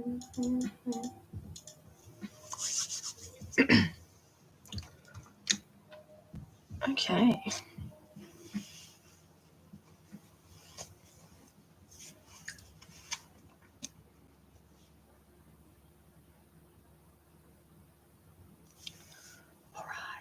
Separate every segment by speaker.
Speaker 1: Okay. All right.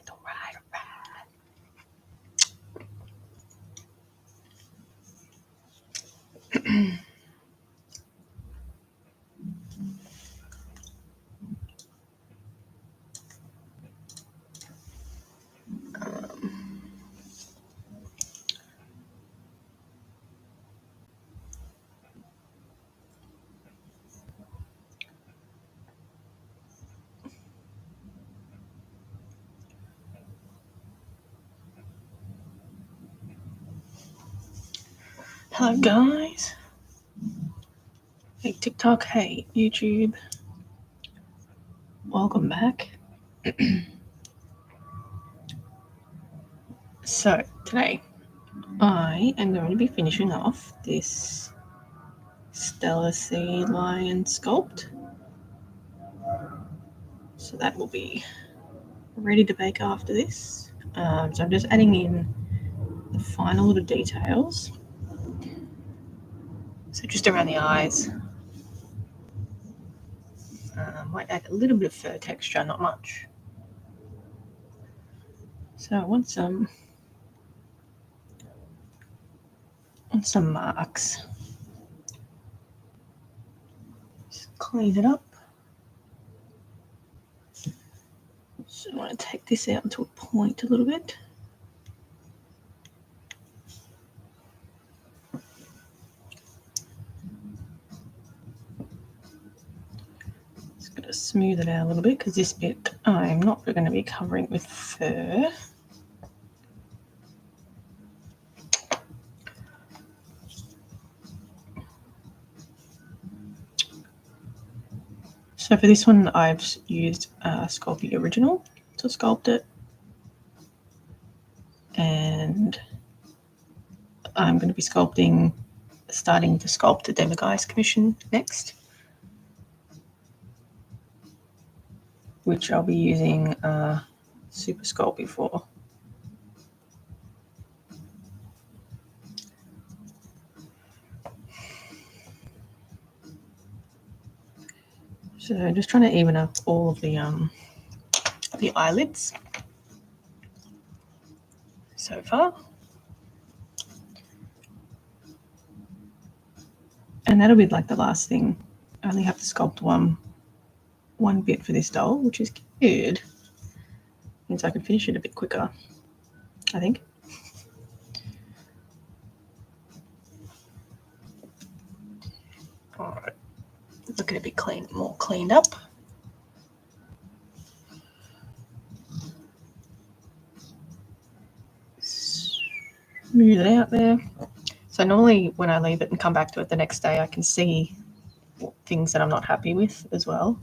Speaker 1: Hello, guys. Hey, TikTok. Hey, YouTube. Welcome back. So, today I am going to be finishing off this Stellar Sea Lion sculpt. So that will be ready to bake after this. So I'm just adding in the final little details. So just around the eyes. Might add a little bit of fur texture, not much. So I want some marks. Just clean it up. So I want to take this out to a point a little bit. Just going to smooth it out a little bit because this bit I'm not going to be covering with fur. So for this one, I've used Sculpting Original to sculpt it. And I'm going to be starting to sculpt the Demiguise commission next, which I'll be using Super Sculpting for. So I'm just trying to even up all of the eyelids so far. And that'll be like the last thing. I only have to sculpt one bit for this doll, which is good. Means I can finish it a bit quicker, I think. All right, looking a bit more cleaned up. Smooth it out there. So normally when I leave it and come back to it the next day, I can see things that I'm not happy with as well.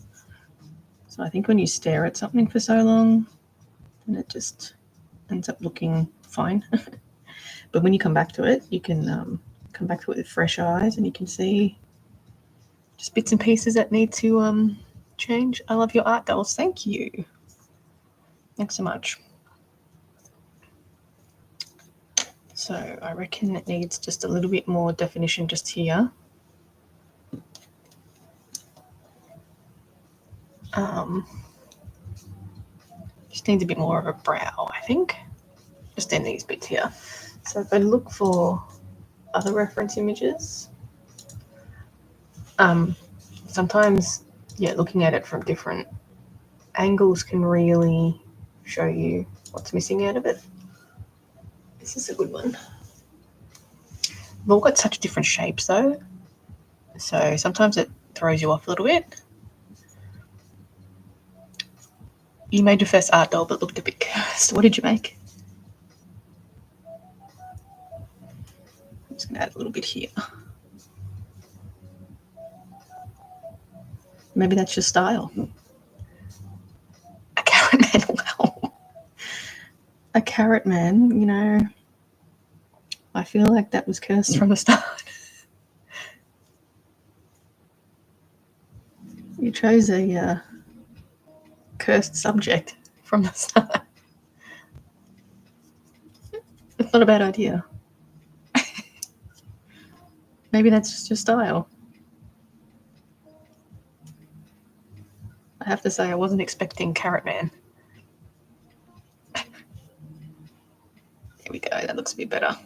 Speaker 1: So I think when you stare at something for so long, then it just ends up looking fine. But when you come back to it, you can come back to it with fresh eyes and you can see just bits and pieces that need to change. I love your art dolls. Thank you. Thanks so much. So I reckon it needs just a little bit more definition just here. Just needs a bit more of a brow, I think. Just in these bits here. So if I look for other reference images, sometimes, looking at it from different angles can really show you what's missing out of it. This is a good one. They've all got such different shapes though, so sometimes it throws you off a little bit. You made your first art doll but looked a bit cursed. What did you make? I'm just going to add a little bit here. Maybe that's your style. A carrot man, wow. A carrot man, I feel like that was cursed from the start. You chose a cursed subject from the start. It's not a bad idea. Maybe that's just your style. I have to say, I wasn't expecting Carrot Man. There we go. That looks a bit better.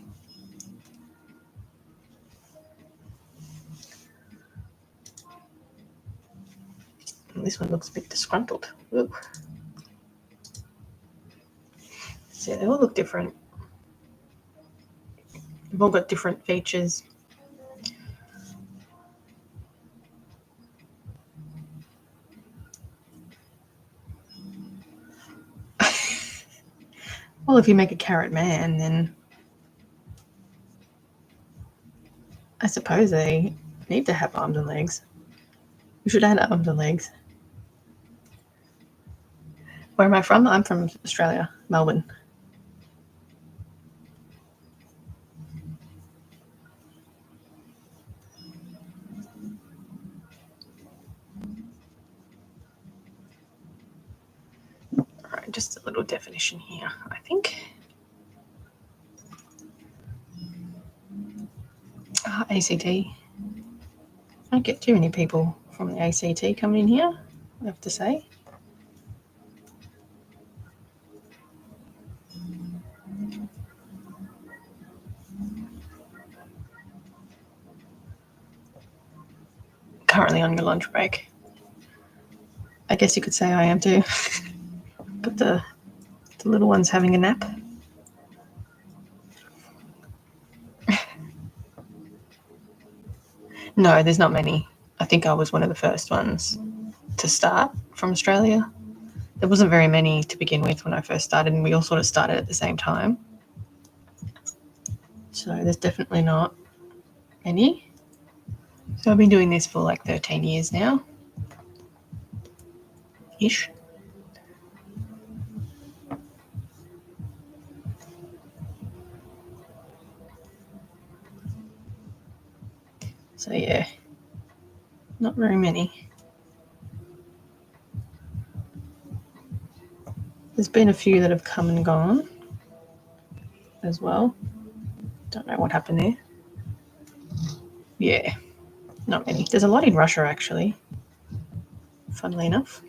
Speaker 1: And this one looks a bit disgruntled. Ooh. So they all look different. They've all got different features. Well, if you make a Carrot Man, then I suppose they need to have arms and legs. We should add arms and legs. Where am I from? I'm from Australia, Melbourne. All right, just a little definition here, I think. ACT. I don't get too many people from the ACT coming in here, I have to say. Currently on your lunch break. I guess you could say I am too. But the little one's having a nap. No, there's not many. I think I was one of the first ones to start from Australia. There wasn't very many to begin with when I first started, and we all sort of started at the same time. So there's definitely not any. So I've been doing this for like 13 years now. Ish. So yeah, not very many. There's been a few that have come and gone as well. Don't know what happened there. Yeah, not many. There's a lot in Russia actually, funnily enough.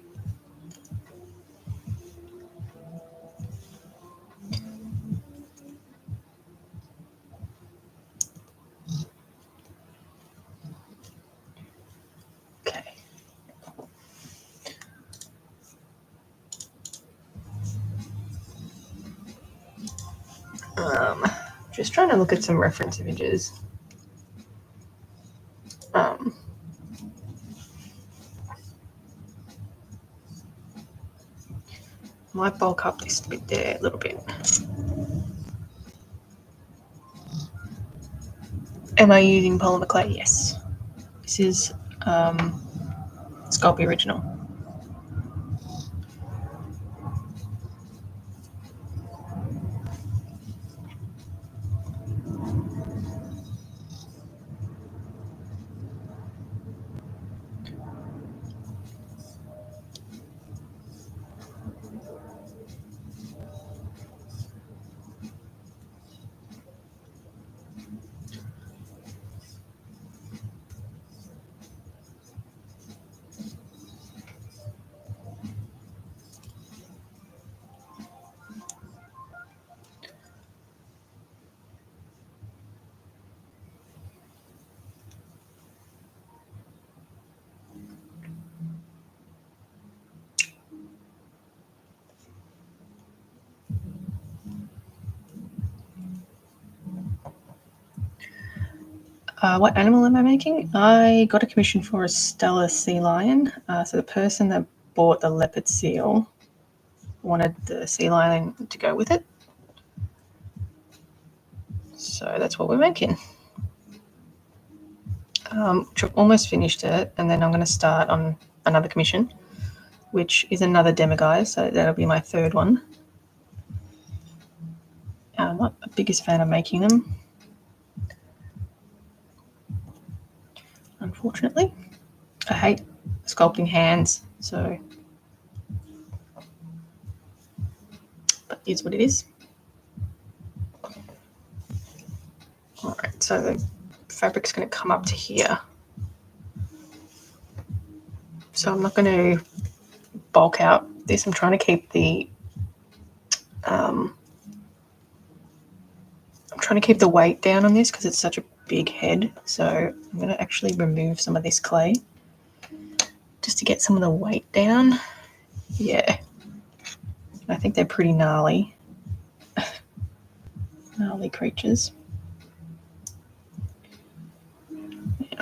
Speaker 1: Okay. Just trying to look at some reference images. Might bulk up this bit there a little bit. Am I using polymer clay? Yes. This is Sculpting Original. What animal am I making? I got a commission for a Stella sea lion. So the person that bought the leopard seal wanted the sea lion to go with it. So that's what we're making. Almost finished it, and then I'm going to start on another commission, which is another demiguise, so that'll be my third one. I'm not the biggest fan of making them, unfortunately. I hate sculpting hands. So, but it's what it is. All right, so the fabric's going to come up to here. So I'm not going to bulk out this. I'm trying to keep the weight down on this because it's such a big head. So I'm going to actually remove some of this clay just to get some of the weight down. Yeah, I think they're pretty gnarly creatures. Yeah.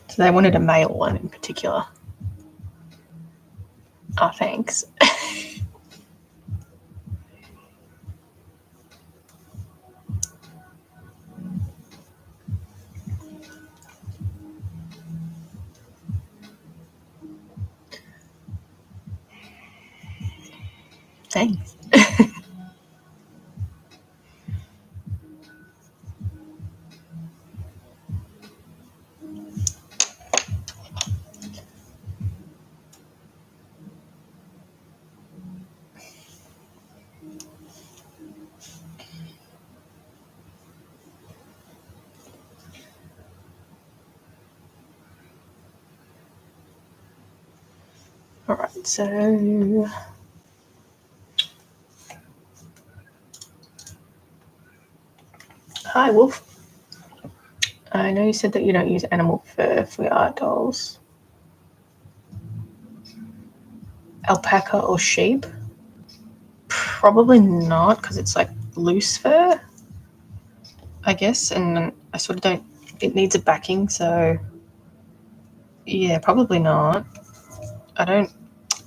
Speaker 1: So they wanted a male one in particular. Oh, thanks. Thanks. All right, so hi, Wolf. I know you said that you don't use animal fur for your art dolls. Alpaca or sheep? Probably not, because it's like loose fur, I guess, and I sort of don't. It needs a backing, so yeah, probably not. I don't.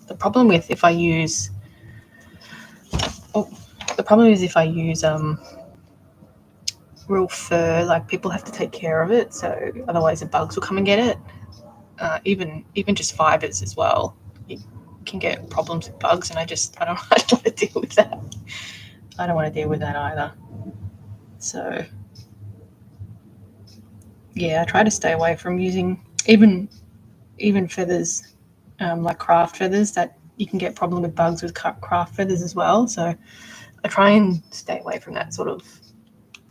Speaker 1: The problem with if I use, real fur, like people have to take care of it, so otherwise the bugs will come and get it. Even just fibers as well. You can get problems with bugs, and I don't I don't want to deal with that. I don't want to deal with that either. So yeah, I try to stay away from using even feathers, like craft feathers. That you can get problem with bugs with craft feathers as well. So I try and stay away from that sort of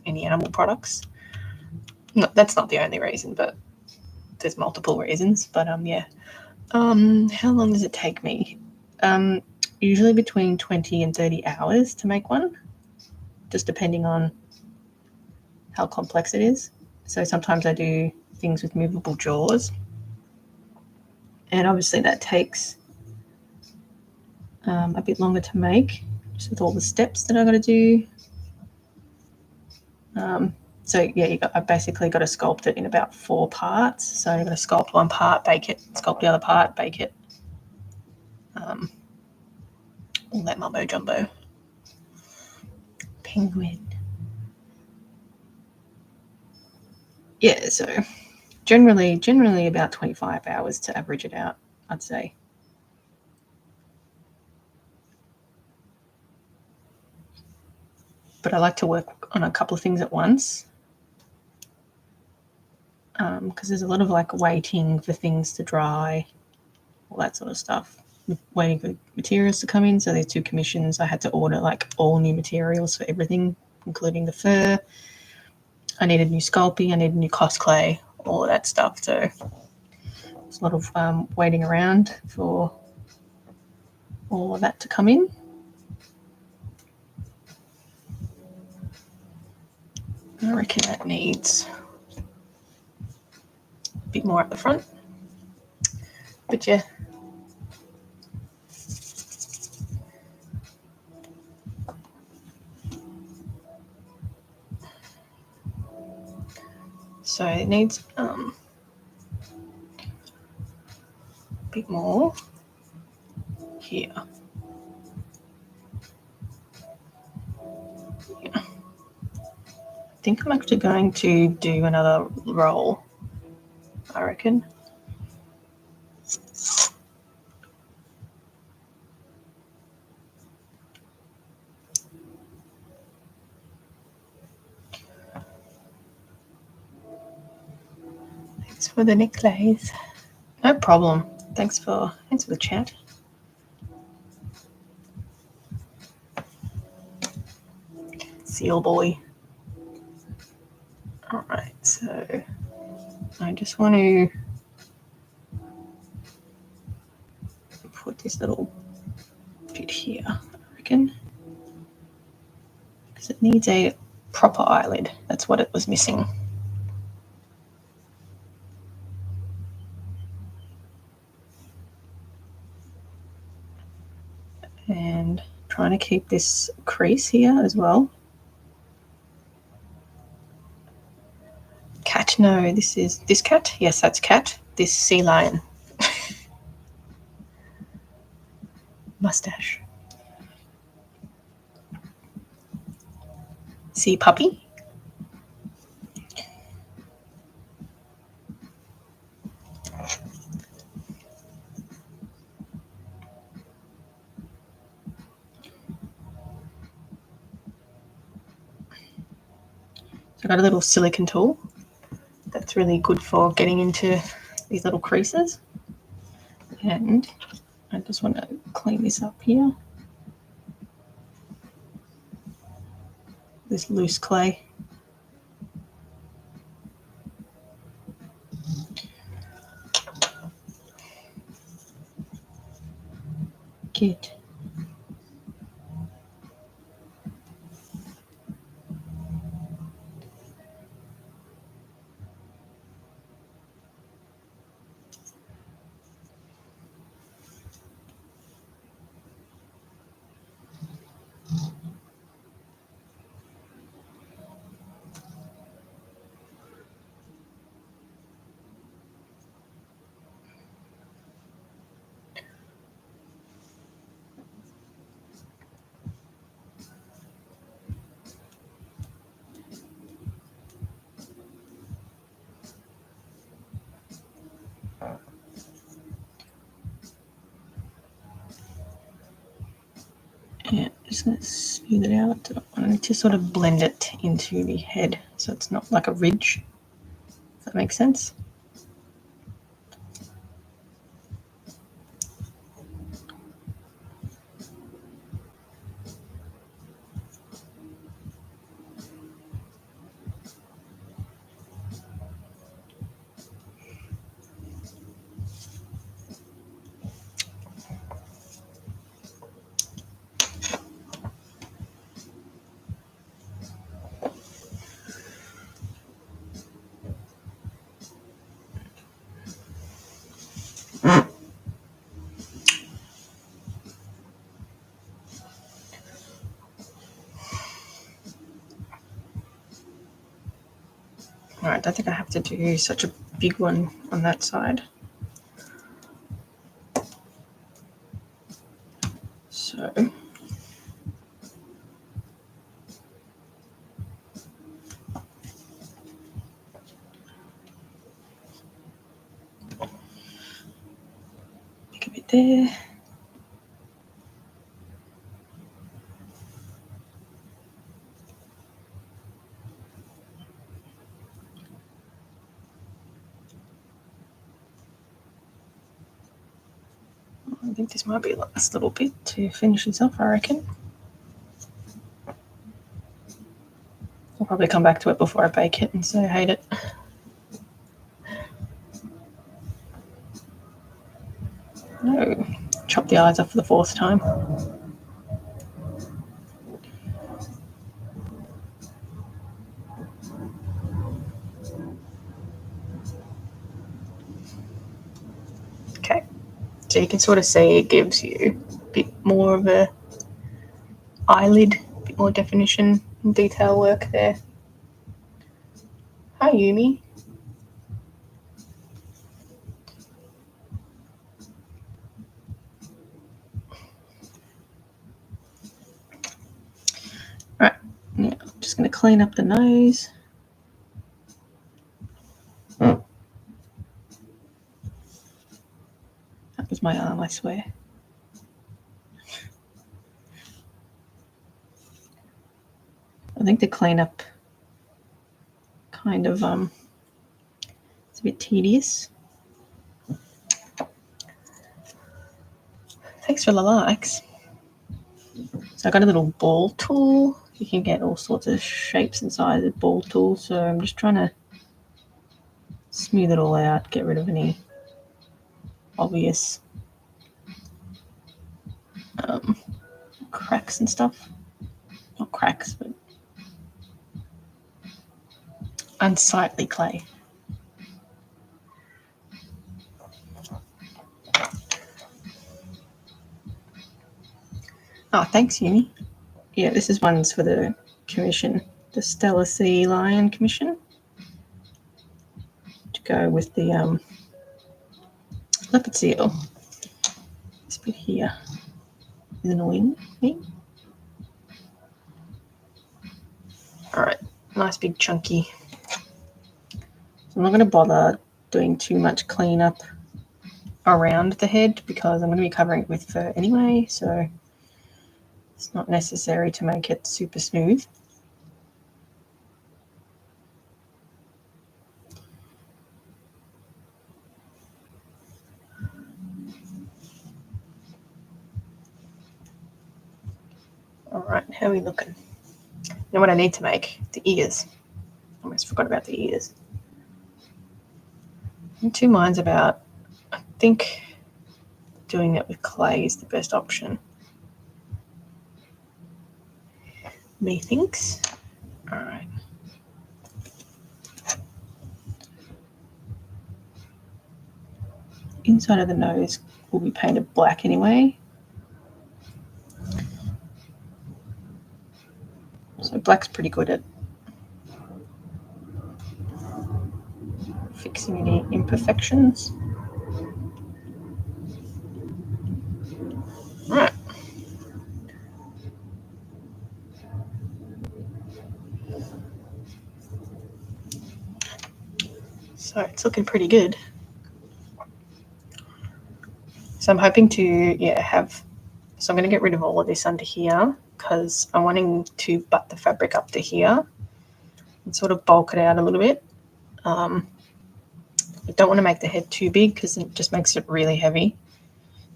Speaker 1: any animal products. No, that's not the only reason, but there's multiple reasons. But yeah. How long does it take me? Usually between 20 and 30 hours to make one, just depending on how complex it is. So sometimes I do things with movable jaws, and obviously that takes a bit longer to make, just with all the steps that I've got to do. So yeah, I basically got to sculpt it in about 4 parts. So I'm going to sculpt one part, bake it, sculpt the other part, bake it. All that mumbo jumbo. Penguin. Yeah, so generally about 25 hours to average it out, I'd say. But I like to work on a couple of things at once, because there's a lot of like waiting for things to dry, all that sort of stuff, waiting for materials to come in. So there's 2 commissions. I had to order like all new materials for everything, including the fur. I needed new sculpting, I needed new cost clay, all of that stuff. So there's a lot of waiting around for all of that to come in. I reckon that needs a bit more at the front. But yeah. So it needs a bit more here. Yeah. I think I'm actually going to do another roll, I reckon. Thanks for the necklace. No problem. Thanks for the chat. Seal boy. All right, so I just want to put this little bit here, I reckon, because it needs a proper eyelid. That's what it was missing. And trying to keep this crease here as well. Cat, no, this is this cat. Yes, that's cat. This sea lion. Mustache. Sea puppy. So I got a little silicone tool that's really good for getting into these little creases. And I just want to clean this up here. This loose clay. Good. Yeah, just going to smooth it out. I need to sort of blend it into the head so it's not like a ridge. Does that make sense? Alright, I don't think I have to do such a big one on that side. So make a bit there. I think this might be the last little bit to finish this off, I reckon. I'll probably come back to it before I bake it and say I hate it. No, chop the eyes off for the 4th time. Okay, so you can sort of see it gives you a bit more of a eyelid, a bit more definition and detail work there. Hi, Yumi. Right, now I'm just going to clean up the nose. That was my arm, I swear. I think the cleanup kind of It's a bit tedious. Thanks for the likes. So I got a little ball tool. You can get all sorts of shapes and sizes of ball tool. So I'm just trying to smooth it all out, get rid of any obvious cracks and stuff. Not cracks, but unsightly clay. Oh, thanks, Uni. Yeah, this is one's for the commission, the Stellar Sea Lion commission, to go with the leopard seal. This bit here is annoying me. All right, nice big chunky. So I'm not going to bother doing too much cleanup around the head because I'm going to be covering it with fur anyway, so it's not necessary to make it super smooth. All right, how are we looking? You know what I need to make? The ears. Almost forgot about the ears. I'm in two minds about, I think doing it with clay is the best option. Methinks. All right. Inside of the nose will be painted black anyway. So black's pretty good at fixing any imperfections. Right. So it's looking pretty good. So I'm hoping to, so I'm going to get rid of all of this under here because I'm wanting to butt the fabric up to here and sort of bulk it out a little bit. I don't want to make the head too big because it just makes it really heavy.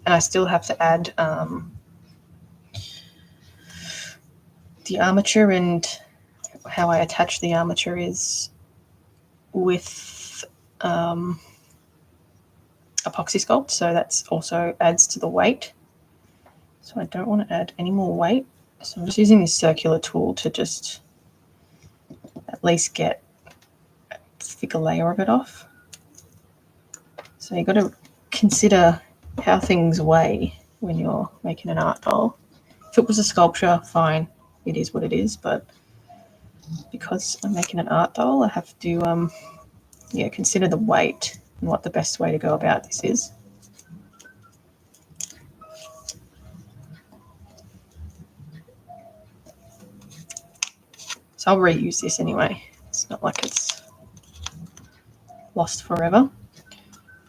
Speaker 1: And I still have to add the armature, and how I attach the armature is with epoxy sculpt, so that's also adds to the weight. So I don't want to add any more weight. So I'm just using this circular tool to just at least get a thicker layer of it off. So you've got to consider how things weigh when you're making an art doll. If it was a sculpture, fine, it is what it is, but because I'm making an art doll, I have to consider the weight and what the best way to go about this is. So I'll reuse this anyway. It's not like it's lost forever.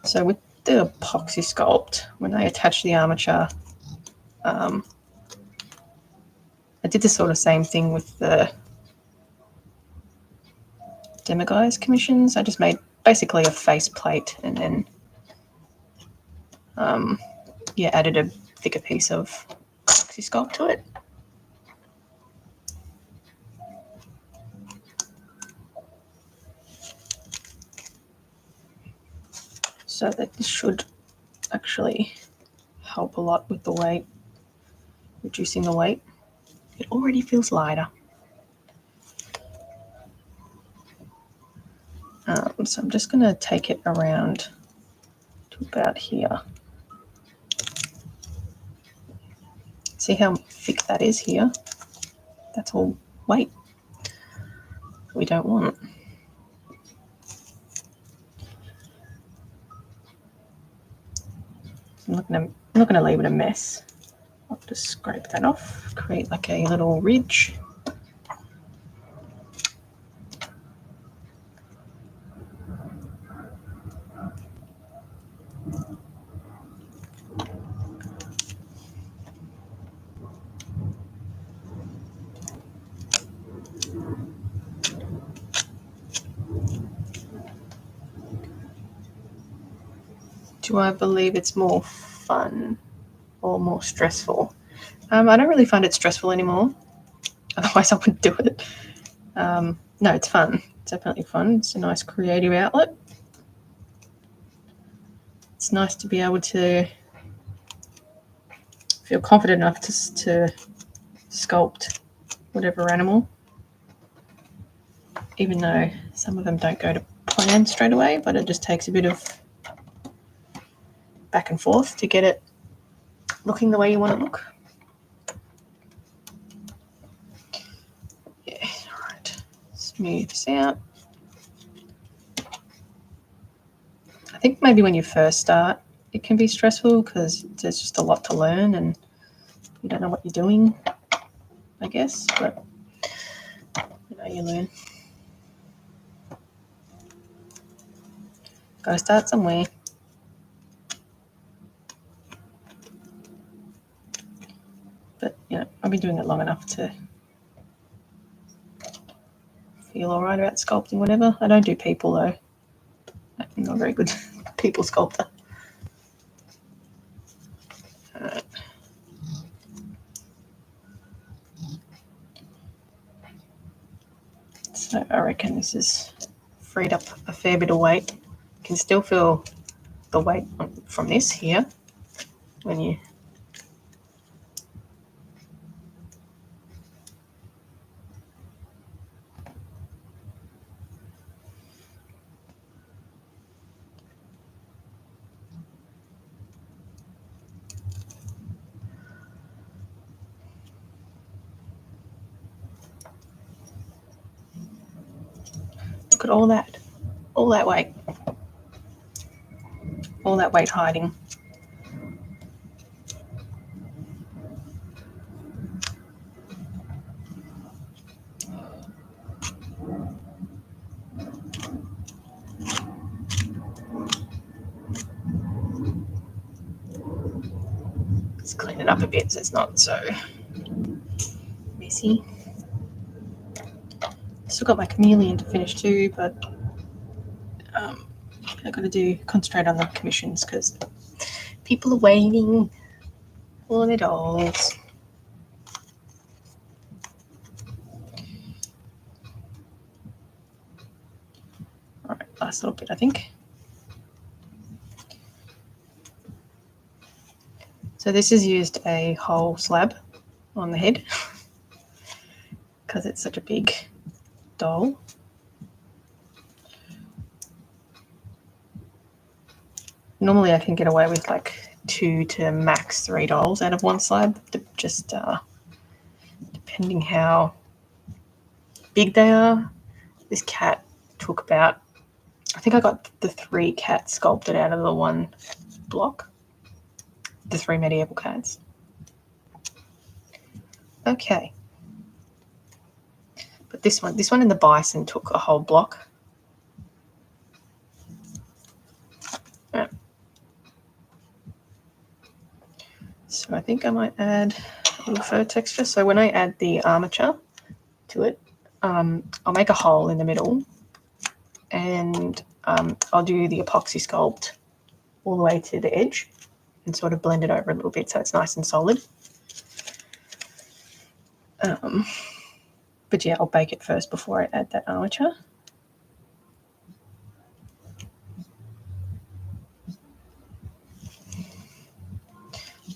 Speaker 1: So with the epoxy sculpt, when I attach the armature, I did the sort of same thing with the Demiguise commissions. I just made basically a face plate and then added a thicker piece of epoxy sculpt to it. So that this should actually help a lot with the weight, reducing the weight. It already feels lighter. So I'm just going to take it around to about here. See how thick that is here? That's all weight we don't want. I'm not going to leave it a mess. I'll just scrape that off, create like a little ridge. Do I believe it's more fun or more stressful? I don't really find it stressful anymore. Otherwise I wouldn't do it. No, it's fun. It's definitely fun. It's a nice creative outlet. It's nice to be able to feel confident enough to sculpt whatever animal, even though some of them don't go to plan straight away, but it just takes a bit of back and forth to get it looking the way you want it to look. Yeah, all right. Smooth this out. I think maybe when you first start, it can be stressful because there's just a lot to learn and you don't know what you're doing, I guess, but you learn. Gotta start somewhere. But I've been doing it long enough to feel all right about sculpting whatever. I don't do people though. I'm not a very good people sculptor. All right. So I reckon this has freed up a fair bit of weight. You can still feel the weight from this here when you look at all that weight, all that weight hiding. Let's clean it up a bit so it's not so messy. Still got my chameleon to finish too, but I've got to concentrate on the commissions because people are waiting for their dolls. All right, last little bit, I think. So this has used a whole slab on the head because it's such a big doll. Normally I can get away with like 2 to max 3 dolls out of one slab, just depending how big they are. This cat took about, I think I got the 3 cats sculpted out of the one block, the 3 medieval cats. Okay, but this one in the bison took a whole block. So I think I might add a little fur texture. So when I add the armature to it, I'll make a hole in the middle and I'll do the epoxy sculpt all the way to the edge and sort of blend it over a little bit so it's nice and solid. But yeah, I'll bake it first before I add that armature.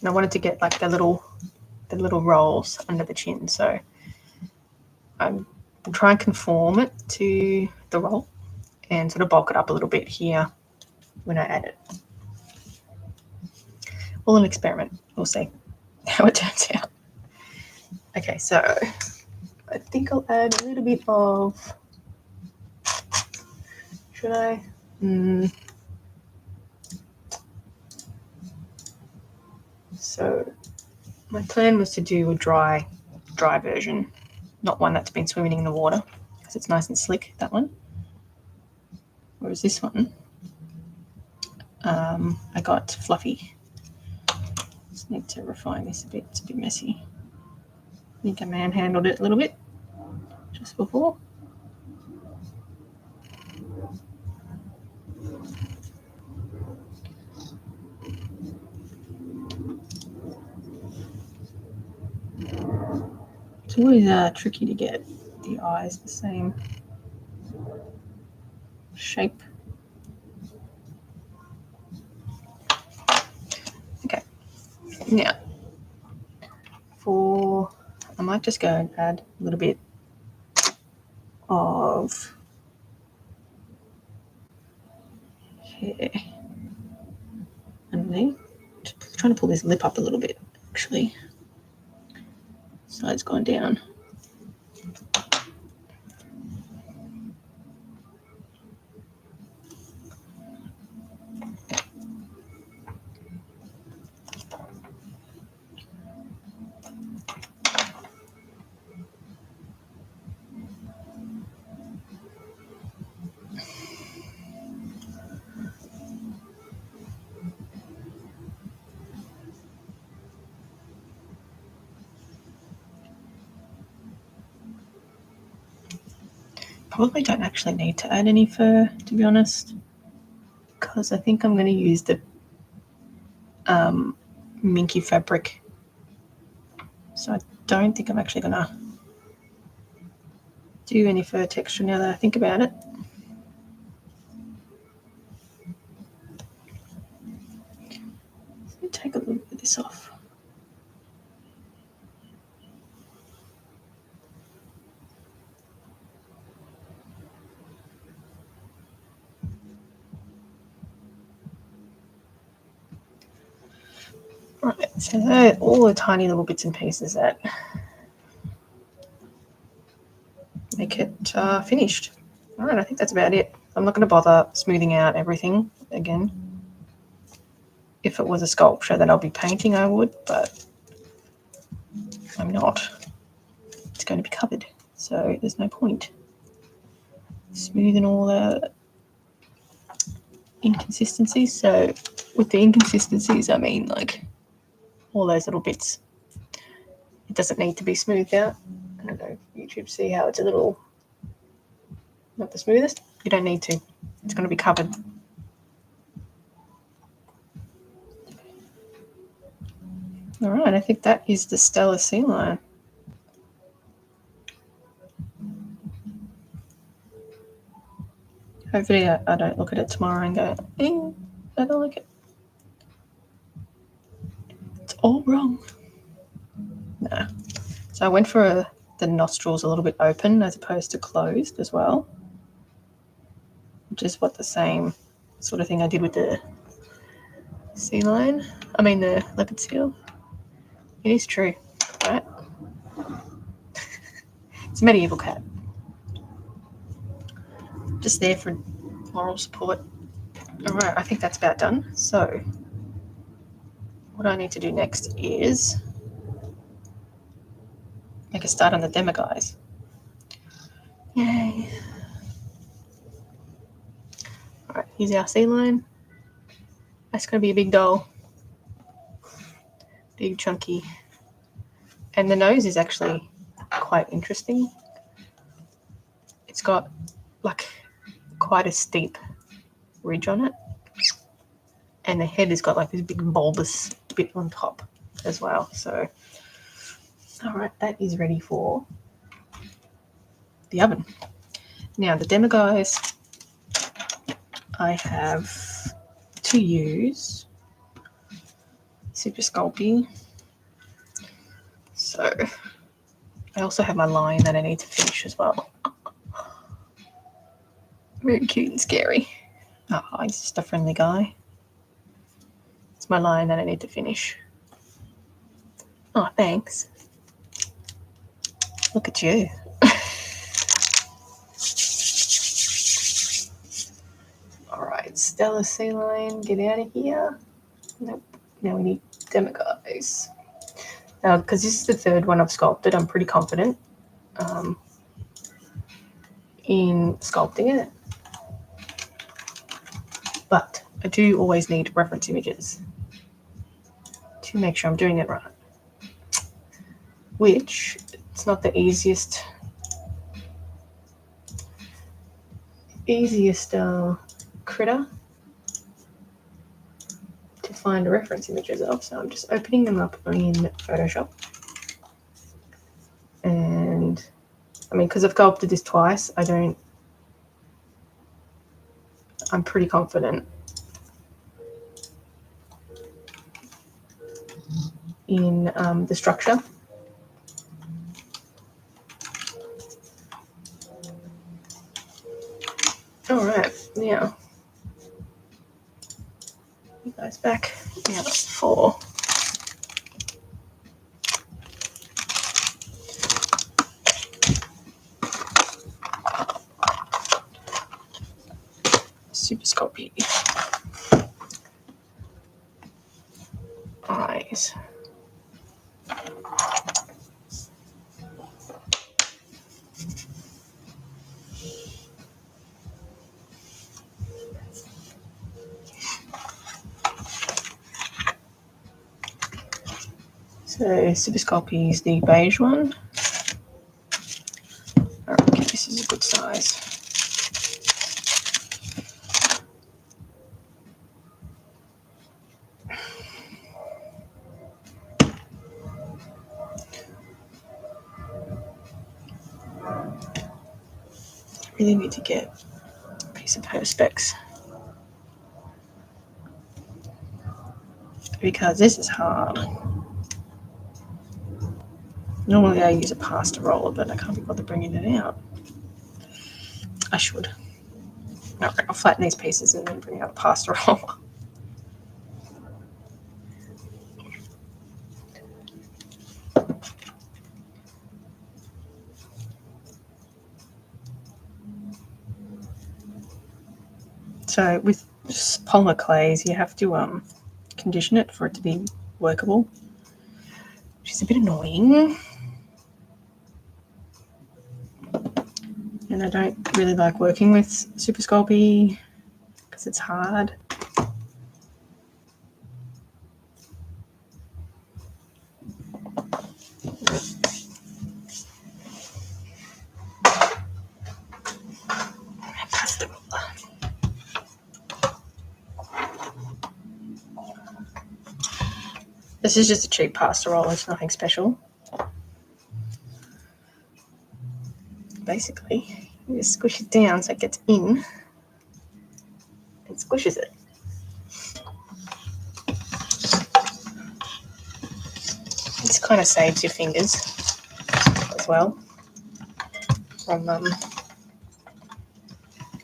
Speaker 1: And I wanted to get like the little rolls under the chin, so I'll try and conform it to the roll and sort of bulk it up a little bit here when I add it. All an experiment. We'll see how it turns out. Okay, so I think I'll add a little bit of, should I? So my plan was to do a dry version, not one that's been swimming in the water, because it's nice and slick, that one. Whereas this one, I got fluffy. Just need to refine this a bit. It's a bit messy. I think I manhandled it a little bit just before. It's always tricky to get the eyes the same shape. Okay, now I might just go and add a little bit of hair underneath. Just trying to pull this lip up a little bit, actually. Side's gone down. Probably don't actually need to add any fur, to be honest, because I think I'm going to use the minky fabric. So I don't think I'm actually going to do any fur texture now that I think about it. Let me take a little bit of this off. Right, so they're all the tiny little bits and pieces that make it finished. All right, I think that's about it. I'm not going to bother smoothing out everything again. If it was a sculpture that I'll be painting, I would, but I'm not. It's going to be covered, so there's no point smoothing all the inconsistencies. So with the inconsistencies, I mean like all those little bits. It doesn't need to be smoothed out. I don't know, YouTube see how it's a little not the smoothest. You don't need to. It's going to be covered. All right, I think that is the Stellar Sea Lion. Hopefully I don't look at it tomorrow and go, I don't like it. It's all wrong. Nah. So I went for the nostrils a little bit open as opposed to closed as well, which is what the same sort of thing I did with the sea lion. I mean the leopard seal. It is true, right? It's a medieval cat. Just there for moral support. All right, I think that's about done. So what I need to do next is make a start on the demi-guise. Yay. All right, here's our sea lion. That's going to be a big doll. Big, chunky. And the nose is actually quite interesting. It's got like quite a steep ridge on it. And the head has got like this big bulbous bit on top as well. So, all right, that is ready for the oven. Now the demi-guise, I have to use Super Sculpting. So I also have my line that I need to finish as well. Very cute and scary. Oh, he's just a friendly guy. It's my line that I need to finish. Oh, thanks. Look at you. Alright, Stellar Sea Lion, get out of here. Nope. Now we need demi-guise. Now, because this is the third one I've sculpted, I'm pretty confident in sculpting it. But I do always need reference images to make sure I'm doing it right. Which, it's not the easiest critter to find reference images of. So I'm just opening them up in Photoshop. And I mean, because I've sculpted this twice, I'm pretty confident in the structure. All right, now you guys back. Now that's 4. Super Sculpting. Eyes. So Super Sculpting is the beige one. All right, okay, this is a good size. Really need to get a piece of Perspex because this is hard. Normally I use a pasta roller, but I can't be bothered bringing it out. I should. All right, I'll flatten these pieces and then bring out a pasta roller. So with polymer clays, you have to condition it for it to be workable, which is a bit annoying. And I don't really like working with Super Sculpting because it's hard. Pasta roller. This is just a cheap pasta roller, it's nothing special. Basically, you just squish it down so it gets in and squishes it. This kind of saves your fingers as well from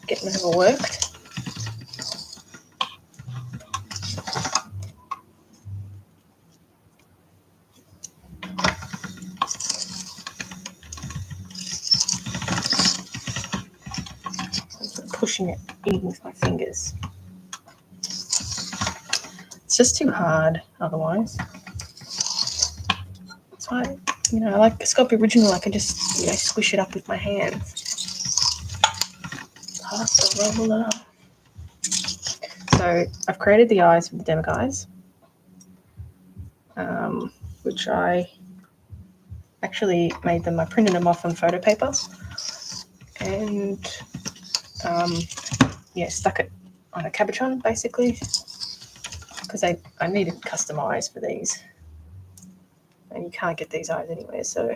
Speaker 1: getting overworked. Pushing it in with my fingers. It's just too hard otherwise. That's why, I like Sculpting Original. I can just, squish it up with my hands. Pasta roller. So I've created the eyes for the demo guys, which I actually made them. I printed them off on photo paper and stuck it on a cabochon basically because I needed custom eyes for these, and you can't get these eyes anywhere. So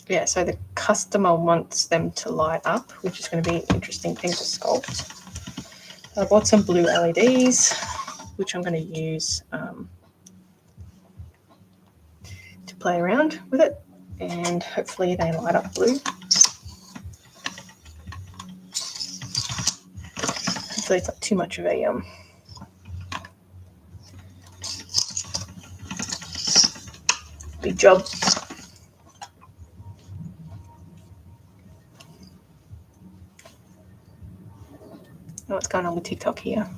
Speaker 1: yeah, so the customer wants them to light up, which is going to be an interesting thing to sculpt. I bought some blue LEDs, which I'm going to use to play around with it, and hopefully they light up blue. Hopefully it's not too much of a big job. What's going on with TikTok here?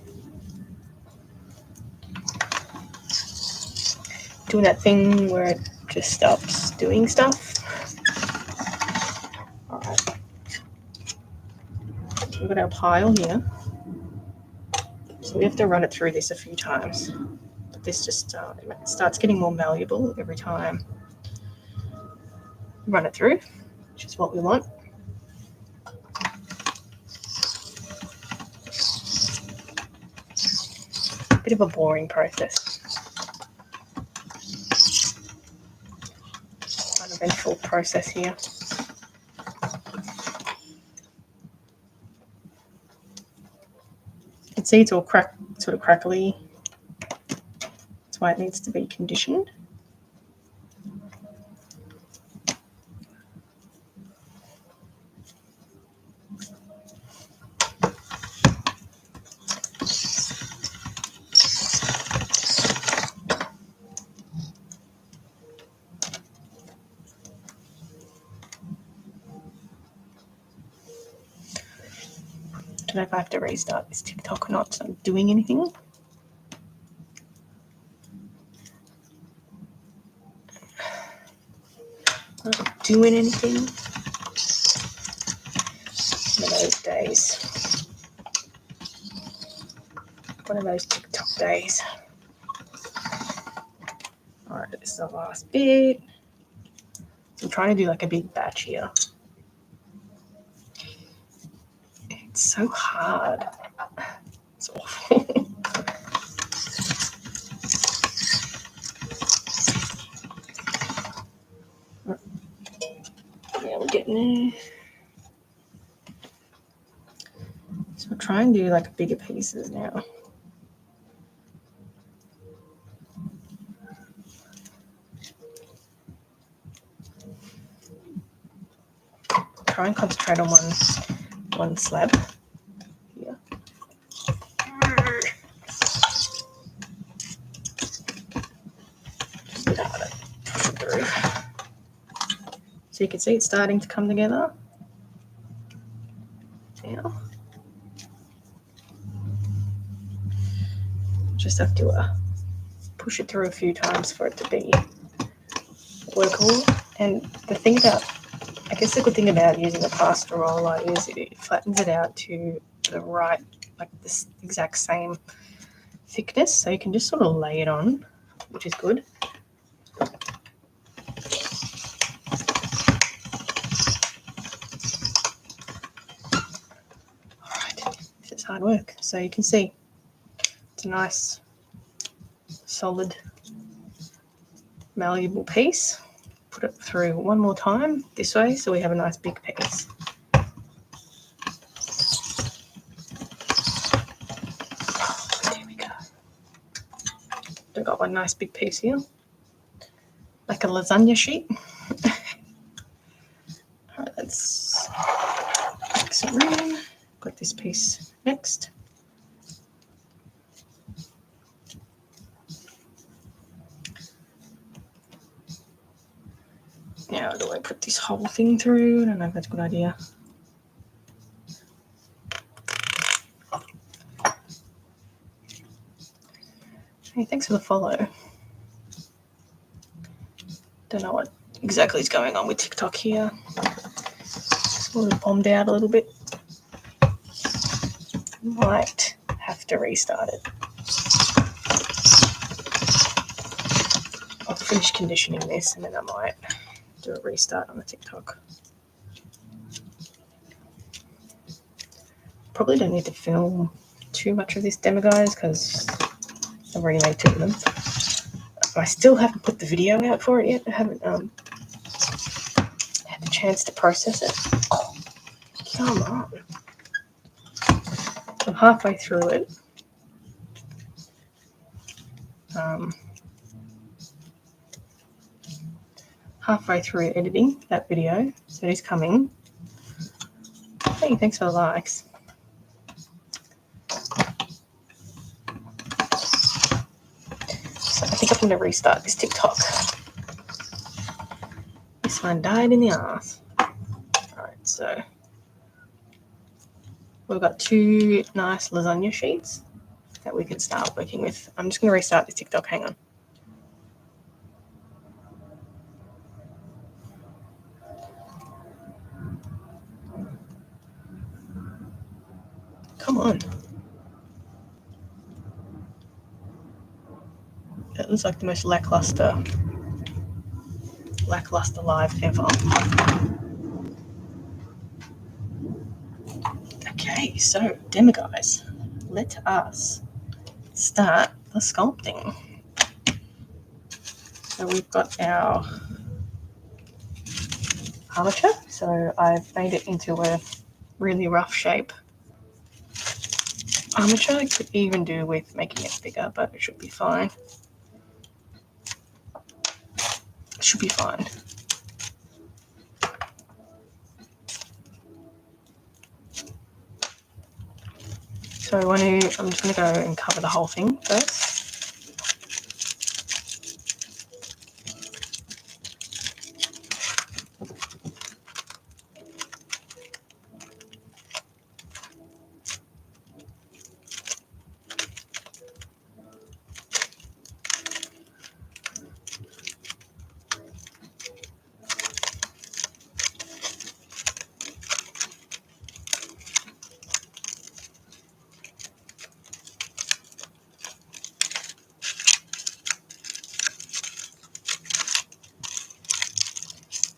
Speaker 1: Doing that thing where it just stops doing stuff. All right. We've got our pile here. So we have to run it through this a few times. But this just it starts getting more malleable every time we run it through, which is what we want. Bit of a boring process. Kind of uneventful process here. You can see it's all sort of crackly. That's why it needs to be conditioned. I don't know if I have to restart this TikTok or not, so I'm doing anything. Not doing anything. One of those days. One of those TikTok days. Alright, this is the last bit. So I'm trying to do like a big batch here. It's so hard. It's awful. Yeah, we're getting there. So I'll try and do like bigger pieces now. Try and concentrate on one slab here. Just a bit harder. Push it through. So you can see it's starting to come together. Now, just have to push it through a few times for it to be workable. And the thing about, I guess the good thing about using a pasta roller is it flattens it out to the right, like this exact same thickness. So you can just sort of lay it on, which is good. Alright, it's hard work. So you can see it's a nice, solid, malleable piece. Put it through one more time this way so we have a nice big piece. There we go. We've got one nice big piece here, like a lasagna sheet. All right, let's make some room. Got this piece next. Now, do I put this whole thing through? I don't know if that's a good idea. Hey, thanks for the follow. Don't know what exactly is going on with TikTok here. Sort of bombed out a little bit. Might have to restart it. I'll finish conditioning this and then I might do a restart on the TikTok. Probably don't need to film too much of this demo, guys, because I've already made 2 of them. I still haven't put the video out for it yet. I haven't had the chance to process it. Oh, come on. I'm halfway through it. Halfway through editing that video, so it is coming. Hey, thanks for the likes. So I think I'm going to restart this TikTok. This one died in the ass. Alright, so we've got 2 nice lasagna sheets that we can start working with. I'm just going to restart this TikTok. Hang on. Come on. That looks like the most lackluster live ever. Okay, so demo guys, let us start the sculpting. So we've got our armature, so I've made it into a really rough shape. Armature I could even do with making it bigger, but it should be fine. It should be fine. So I'm just going to go and cover the whole thing first.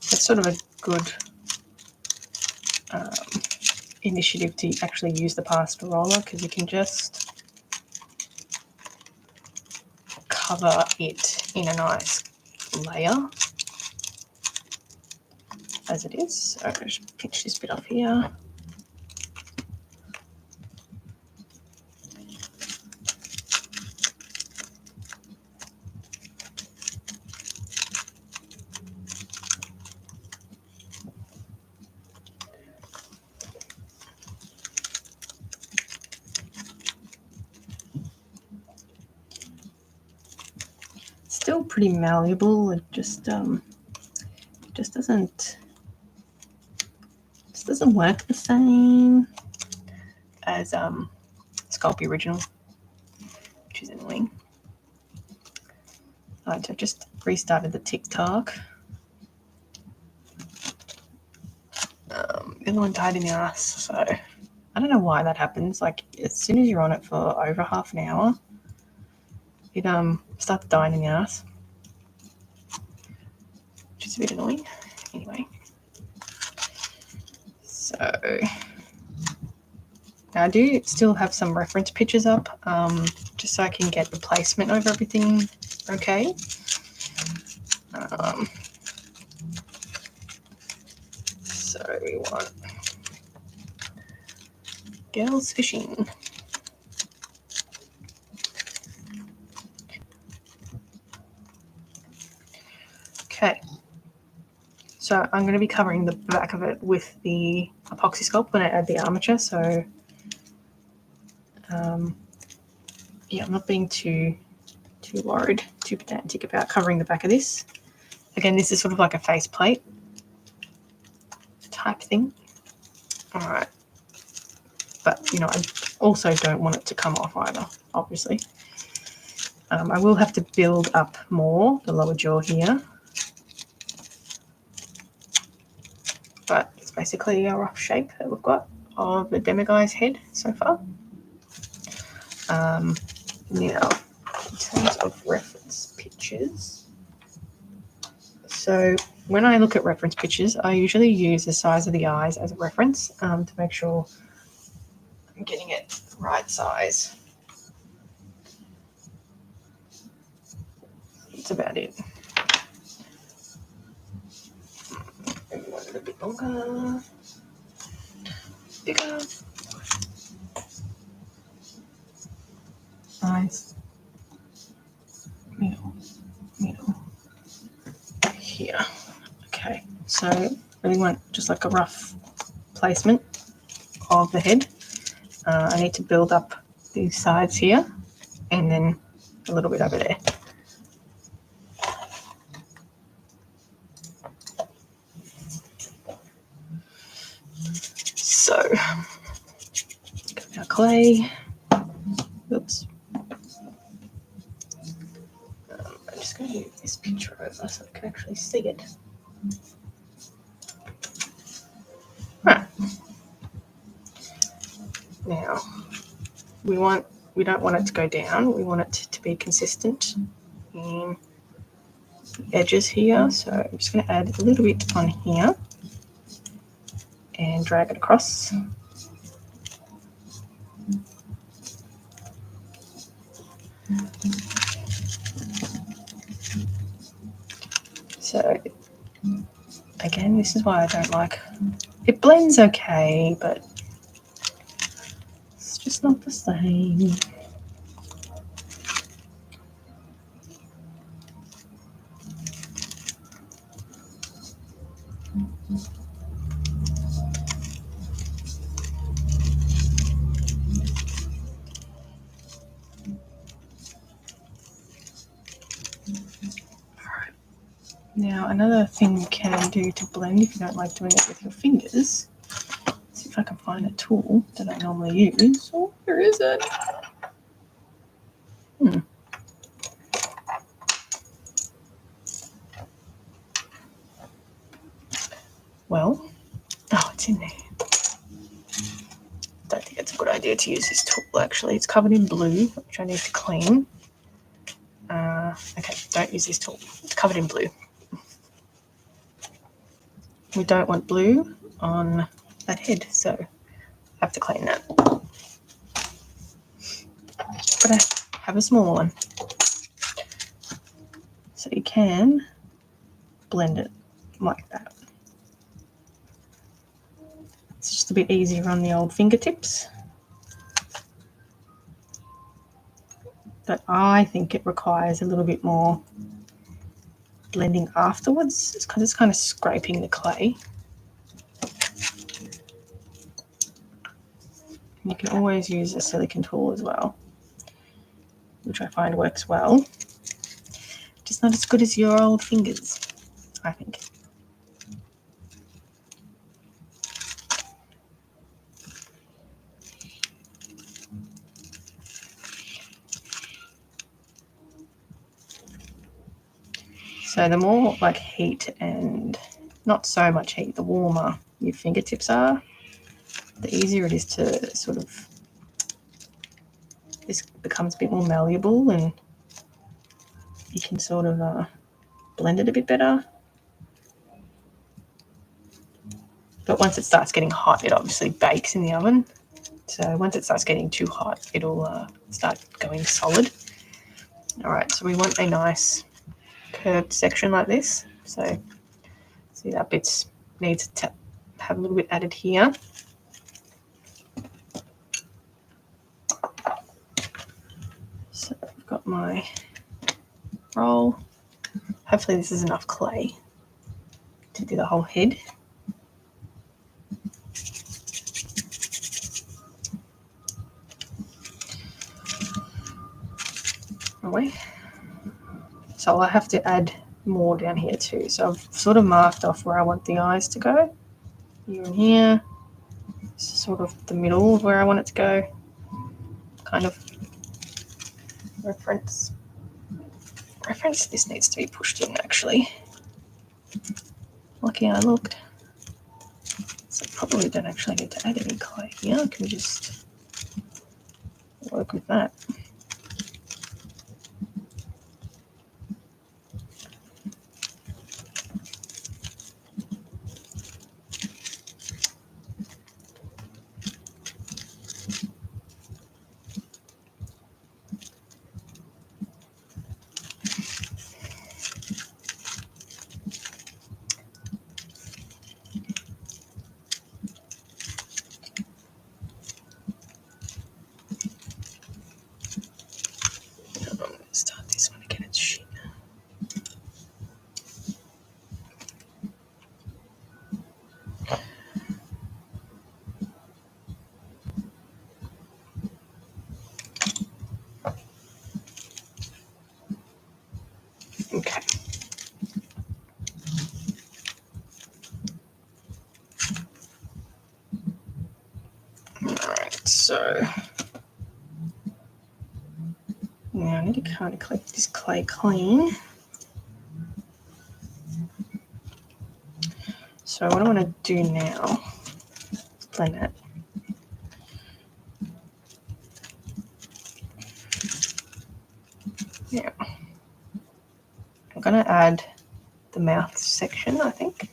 Speaker 1: That's sort of a good initiative to actually use the pasta roller, because you can just cover it in a nice layer as it is. So I'll just pinch this bit off here. Still pretty malleable. It just doesn't work the same as Sculpting original, which is annoying. Right, I've just restarted the TikTok. The other one died in the ass, so I don't know why that happens. Like, as soon as you're on it for over half an hour, it starts dying in the ass, which is a bit annoying. Anyway, so now I do still have some reference pictures up, just so I can get the placement of everything okay. So we want girls fishing. Okay, so I'm going to be covering the back of it with the epoxy sculpt when I add the armature. So yeah, I'm not being too worried, too pedantic about covering the back of this. Again, this is sort of like a faceplate type thing. All right, but you know, I also don't want it to come off either, obviously. I will have to build up more the lower jaw here, but it's basically a rough shape that we've got of the demiguy's head so far. Now, in terms of reference pictures, so when I look at reference pictures, I usually use the size of the eyes as a reference to make sure I'm getting it the right size. That's about it. Maybe one a little bit longer, bigger. Eyes, middle, here. Okay, so really want just like a rough placement of the head. I need to build up these sides here and then a little bit over there. So, got our clay. Oops. I'm just going to move this picture over so I can actually see it. Right. Now, we don't want it to go down. We want it to be consistent in the edges here. So I'm just going to add a little bit on here and drag it across. So Again, this is why I don't like it. Blends okay, but it's just not the same. Now, another thing you can do to blend if you don't like doing it with your fingers, see if I can find a tool that I normally use. Oh, where is it? Well, oh, it's in there. Don't think it's a good idea to use this tool, actually. It's covered in blue, which I need to clean. Okay, don't use this tool. It's covered in blue. We don't want blue on that head, so I have to clean that. But I have a small one. So you can blend it like that. It's just a bit easier on the old fingertips. But I think it requires a little bit more blending afterwards. It's because it's kind of scraping the clay. You can always use a silicone tool as well, which I find works well. Just not as good as your old fingers, I think. So the more like heat and not so much heat, the warmer your fingertips are, the easier it is to sort of, this becomes a bit more malleable and you can sort of blend it a bit better. But once it starts getting hot, it obviously bakes in the oven. So once it starts getting too hot, it'll start going solid. All right, so we want a nice curved section like this. So see that bit needs to have a little bit added here. So I've got my roll. Hopefully this is enough clay to do the whole head. Away. So I have to add more down here too. So I've sort of marked off where I want the eyes to go. Here and here. This is sort of the middle of where I want it to go. Kind of reference. This needs to be pushed in actually. Lucky I looked. So I probably don't actually need to add any clay here. I can just work with that. Start this one again, it's shit. Okay. Alright, so now I need to kind of collect this clay clean. So what I want to do now is blend that. Yeah. I'm going to add the mouth section, I think.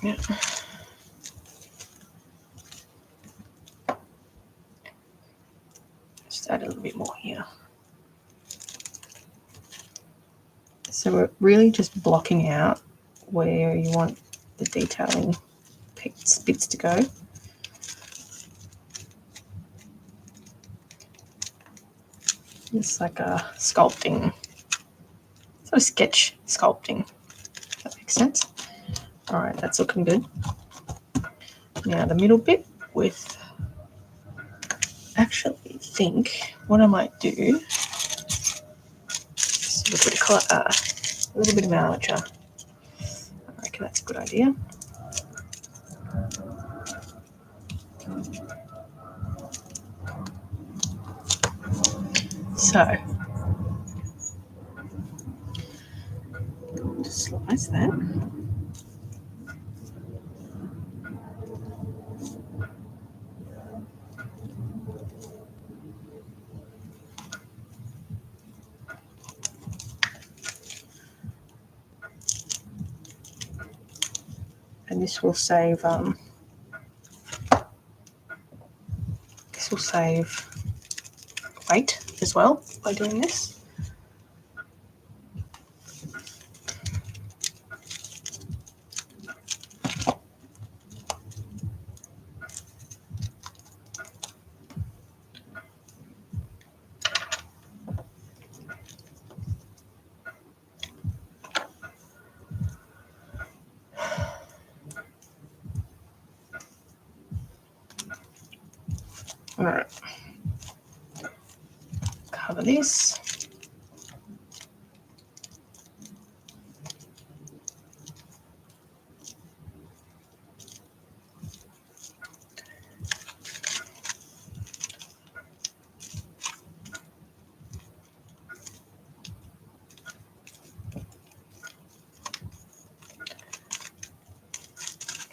Speaker 1: Yeah. Just add a little bit more here. So we're really just blocking out where you want the detailing bits to go. It's like a sculpting, sort of sketch sculpting, if that makes sense. All right, that's looking good. Now the middle bit with, actually think what I might do is a little bit of amateur. I reckon that's a good idea. So just slice that. And this will save weight as well by doing this. All right, cover this.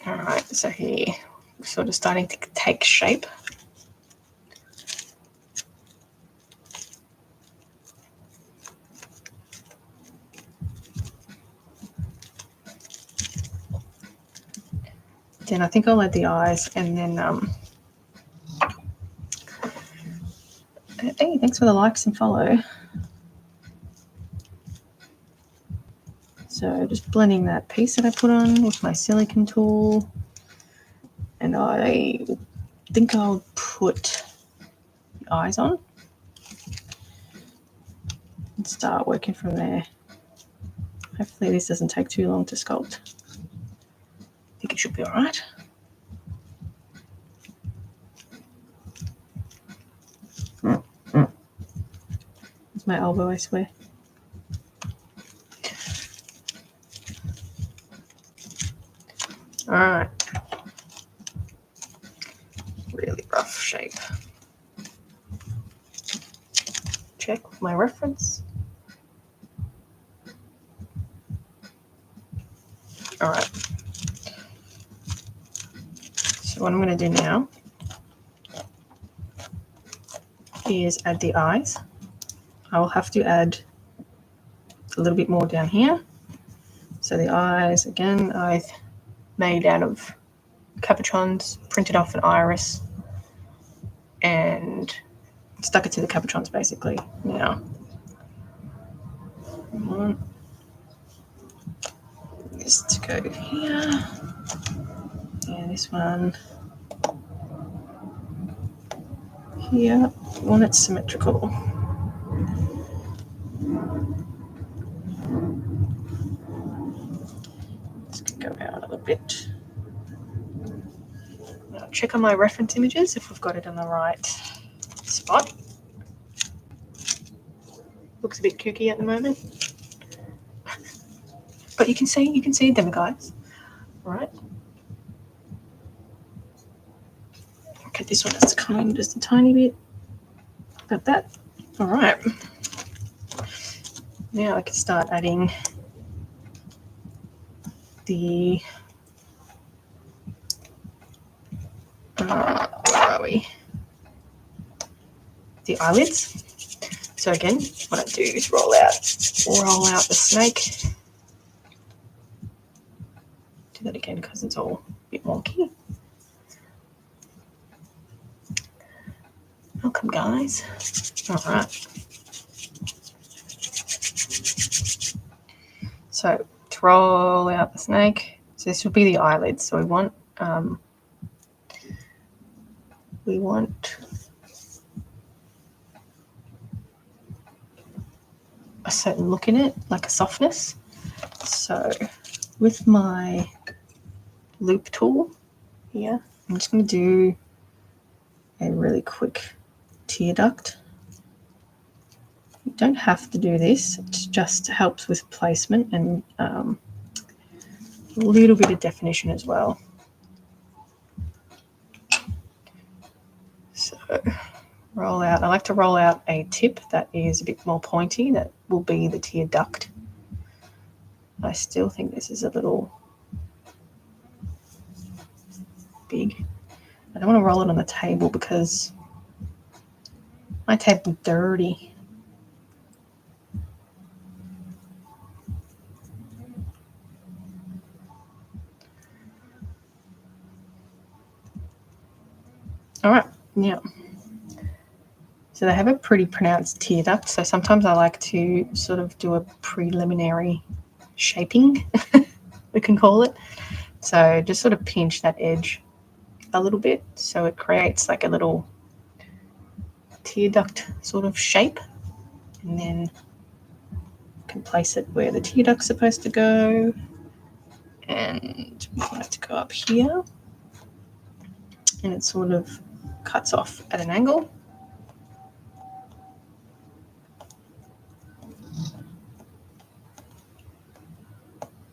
Speaker 1: All right, so here we're sort of starting to take shape. Then I think I'll add the eyes, and then hey, thanks for the likes and follow. So just blending that piece that I put on with my silicone tool, and I think I'll put the eyes on and start working from there. Hopefully this doesn't take too long to sculpt. I think it should be all right. It's my elbow, I swear. All right. Really rough shape. Check with my reference. All right. So what I'm going to do now is add the eyes. I will have to add a little bit more down here. So the eyes, again, I've made out of capuchons, printed off an iris, and stuck it to the capuchons basically. Now, I want this to go here, and this one here. I want it symmetrical. This can go out a little bit. Now check on my reference images if we've got it in the right spot. Looks a bit kooky at the moment, but you can see them, guys. All right. Okay, this one has to come in just a tiny bit. About that. All right. Now I can start adding the where are we? The eyelids. So again, what I do is roll out the snake. Do that again because it's all a bit wonky. Welcome, guys. All right. So to roll out the snake, so this will be the eyelids. So we want a certain look in it, like a softness. So with my loop tool here, I'm just going to do a really quick tear duct. You don't have to do this, it just helps with placement and a little bit of definition as well. So roll out. I like to roll out a tip that is a bit more pointy. That will be the tear duct. I still think this is a little big. I don't want to roll it on the table because my table's dirty. All right, yeah. So they have a pretty pronounced tear duct. So sometimes I like to sort of do a preliminary shaping, we can call it. So just sort of pinch that edge a little bit so it creates like a little tear duct sort of shape, and then you can place it where the tear duct's supposed to go, and we want it to go up here, and it sort of cuts off at an angle.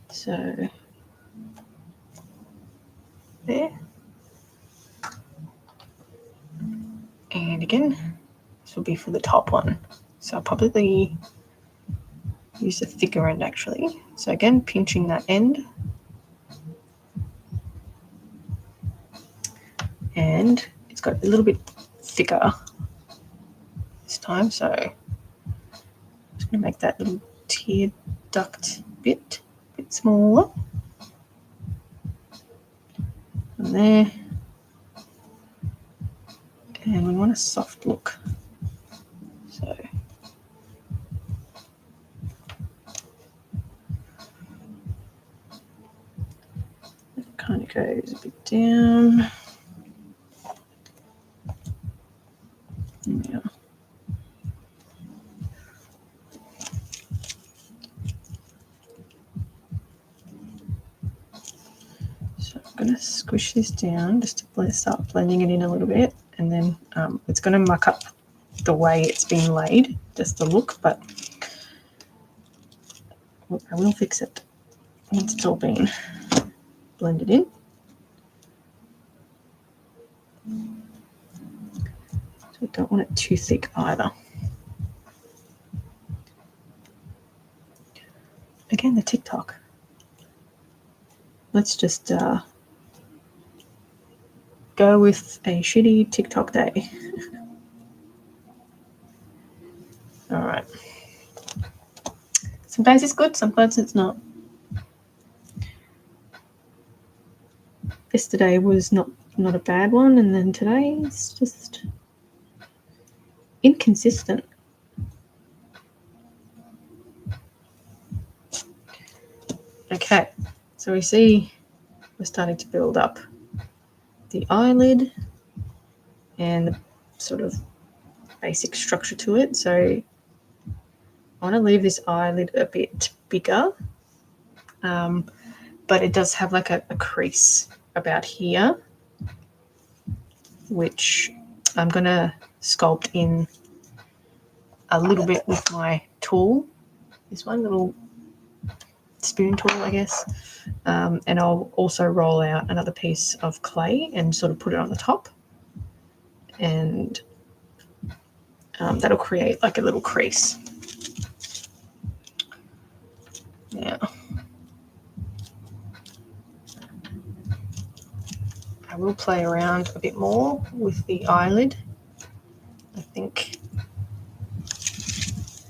Speaker 1: So there. And again, this will be for the top one. So I'll probably use the thicker end actually. So again, pinching that end. And it's got a little bit thicker this time. So I'm just going to make that little tear duct bit smaller. And there. And we want a soft look. So it kind of goes a bit down. Yeah. So I'm going to squish this down just to start blending it in a little bit, and then it's going to muck up the way it's been laid, just the look, but I will fix it once it's all been blended in. So we don't want it too thick either. Again, the TikTok. Let's just go with a shitty TikTok day. All right. Sometimes it's good, sometimes it's not. Yesterday was not a bad one, and then today it's just inconsistent. Okay, so we see we're starting to build up the eyelid and the sort of basic structure to it. So I want to leave this eyelid a bit bigger, but it does have like a crease about here, which I'm going to sculpt in a little bit with my tool, this one little spoon tool, I guess, and I'll also roll out another piece of clay and sort of put it on the top, and that'll create like a little crease. Now I will play around a bit more with the eyelid. I think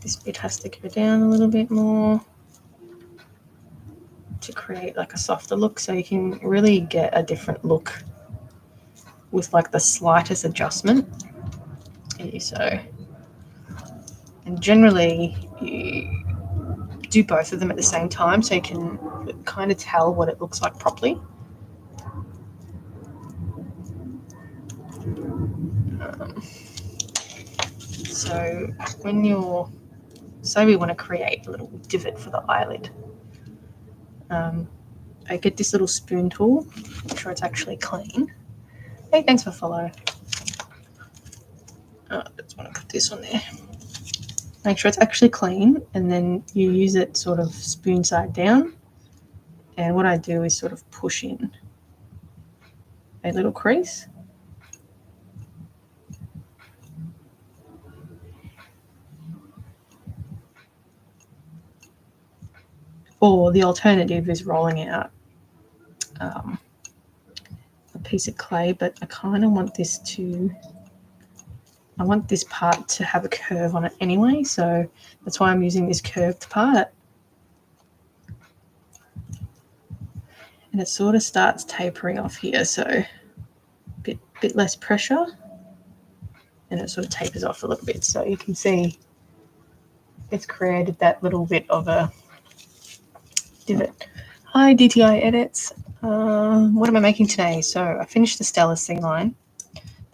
Speaker 1: this bit has to go down a little bit more to create like a softer look, so you can really get a different look with like the slightest adjustment. So, and generally you do both of them at the same time so you can kind of tell what it looks like properly. So when you're, say we want to create a little divot for the eyelid, I get this little spoon tool, make sure it's actually clean. Hey, thanks for follow. I just want to put this on there. Make sure it's actually clean, and then you use it sort of spoon side down. And what I do is sort of push in a little crease. Or the alternative is rolling out a piece of clay, but I kind of want this part to have a curve on it anyway, so that's why I'm using this curved part. And it sort of starts tapering off here, so a bit less pressure, and it sort of tapers off a little bit. So you can see it's created that little bit of a divot. Hi DTI Edits. What am I making today? So I finished the Stellar C line.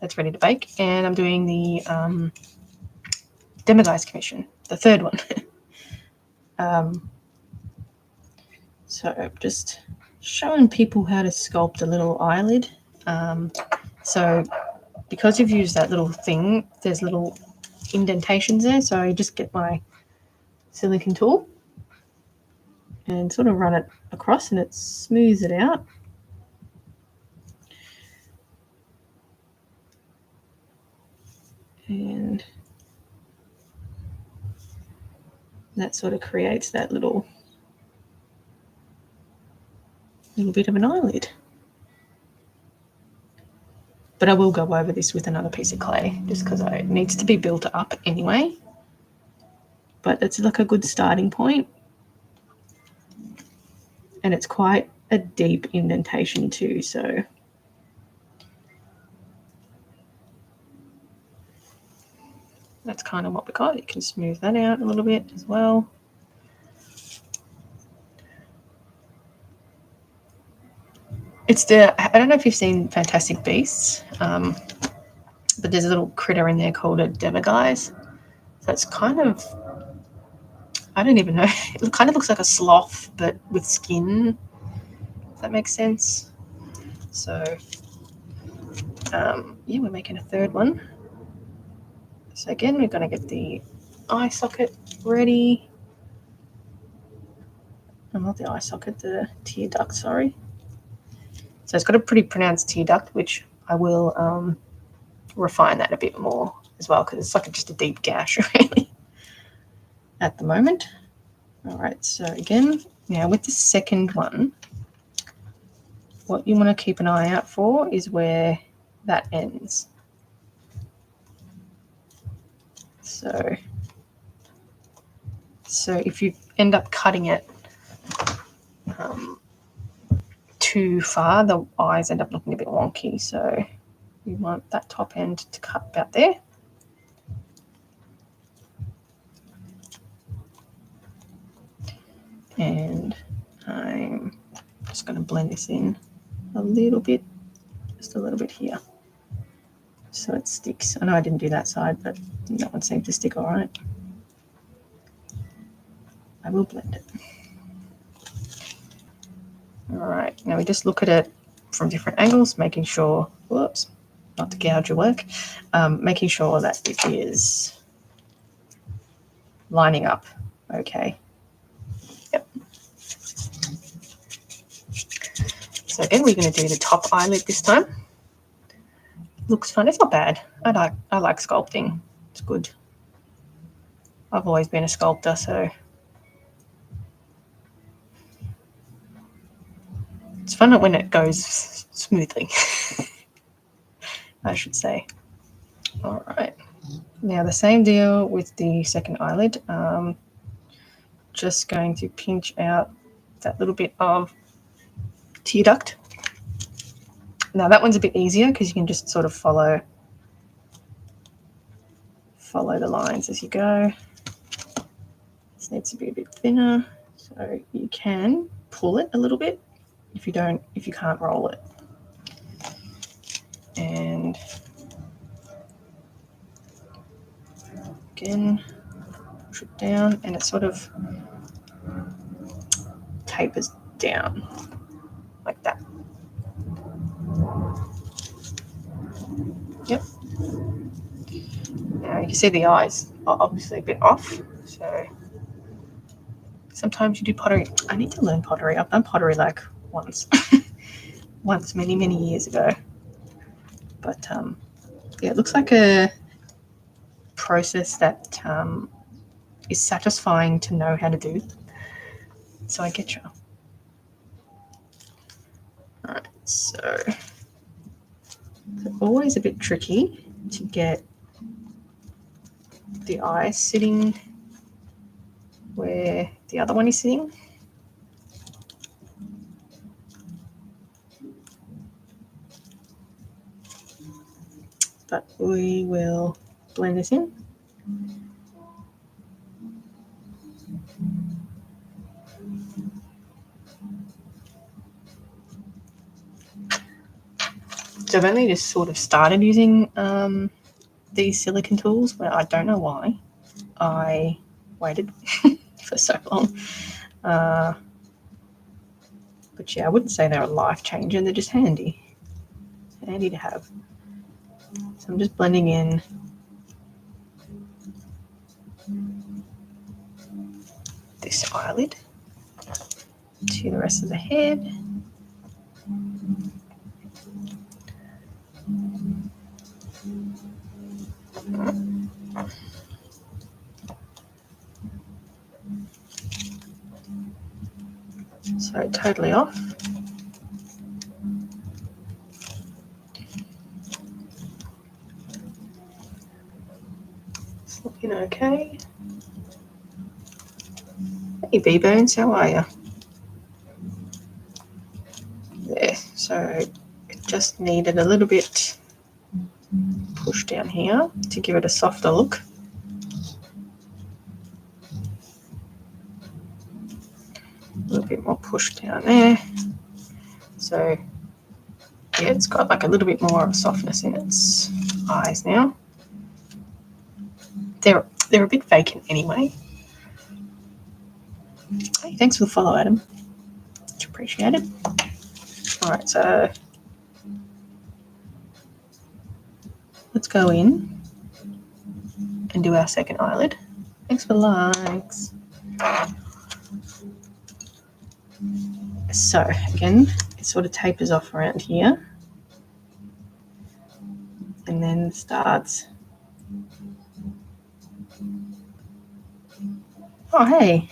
Speaker 1: That's ready to bake, and I'm doing the Demiguise commission, the third one. So just showing people how to sculpt a little eyelid. So because you've used that little thing, there's little indentations there, so I just get my silicone tool and sort of run it across, and it smooths it out. And that sort of creates that little bit of an eyelid. But I will go over this with another piece of clay just because it needs to be built up anyway. But it's like a good starting point. And it's quite a deep indentation too, so that's kind of what we got. You can smooth that out a little bit as well. It's I don't know if you've seen Fantastic Beasts, but there's a little critter in there called a Demiguise. So it's kind of, I don't even know, it kind of looks like a sloth, but with skin, if that makes sense. So, yeah, we're making a third one. So again, we're going to get the eye socket ready. Oh, not the eye socket, the tear duct, sorry. So it's got a pretty pronounced tear duct, which I will refine that a bit more as well, because it's like just a deep gash, really, at the moment. All right, so again, now with the second one, what you want to keep an eye out for is where that ends. So if you end up cutting it too far, the eyes end up looking a bit wonky. So you want that top end to cut about there. And I'm just going to blend this in a little bit, just a little bit here, so it sticks. I know I didn't do that side, but that one seemed to stick all right. I will blend it. All right, now we just look at it from different angles, making sure, whoops, not to gouge your work, making sure that it is lining up okay. Yep. So again, we're going to do the top eyelid this time. Looks fun. It's not bad. I like sculpting. It's good. I've always been a sculptor, so it's fun when it goes smoothly, I should say. All right. Now the same deal with the second eyelid. Just going to pinch out that little bit of tear duct. Now that one's a bit easier because you can just sort of follow the lines as you go. It's needs to be a bit thinner, so you can pull it a little bit if you can't roll it. And again, push it down, and it sort of tapers down like that. Yep. Now you can see the eyes are obviously a bit off, so sometimes you do pottery. I need to learn pottery. I've done pottery like once, many years ago. But yeah, it looks like a process that is satisfying to know how to do. So I get you. All right, so it's always a bit tricky to get the eye sitting where the other one is sitting. But we will blend this in. So I've only just sort of started using these silicone tools, but I don't know why I waited for so long. But yeah, I wouldn't say they're a life changer. They're just handy to have. So I'm just blending in this eyelid to the rest of the head. So totally off. It's looking okay. Hey B-Bones, how are you? There, so it just needed a little bit push down here to give it a softer look. A little bit more push down there. So yeah, it's got like a little bit more of softness in its eyes now. They're a bit vacant anyway. Hey, thanks for the follow, Adam. Much appreciated. All right, so let's go in and do our second eyelid. Thanks for the likes. So again, it sort of tapers off around here and then starts. Oh, hey.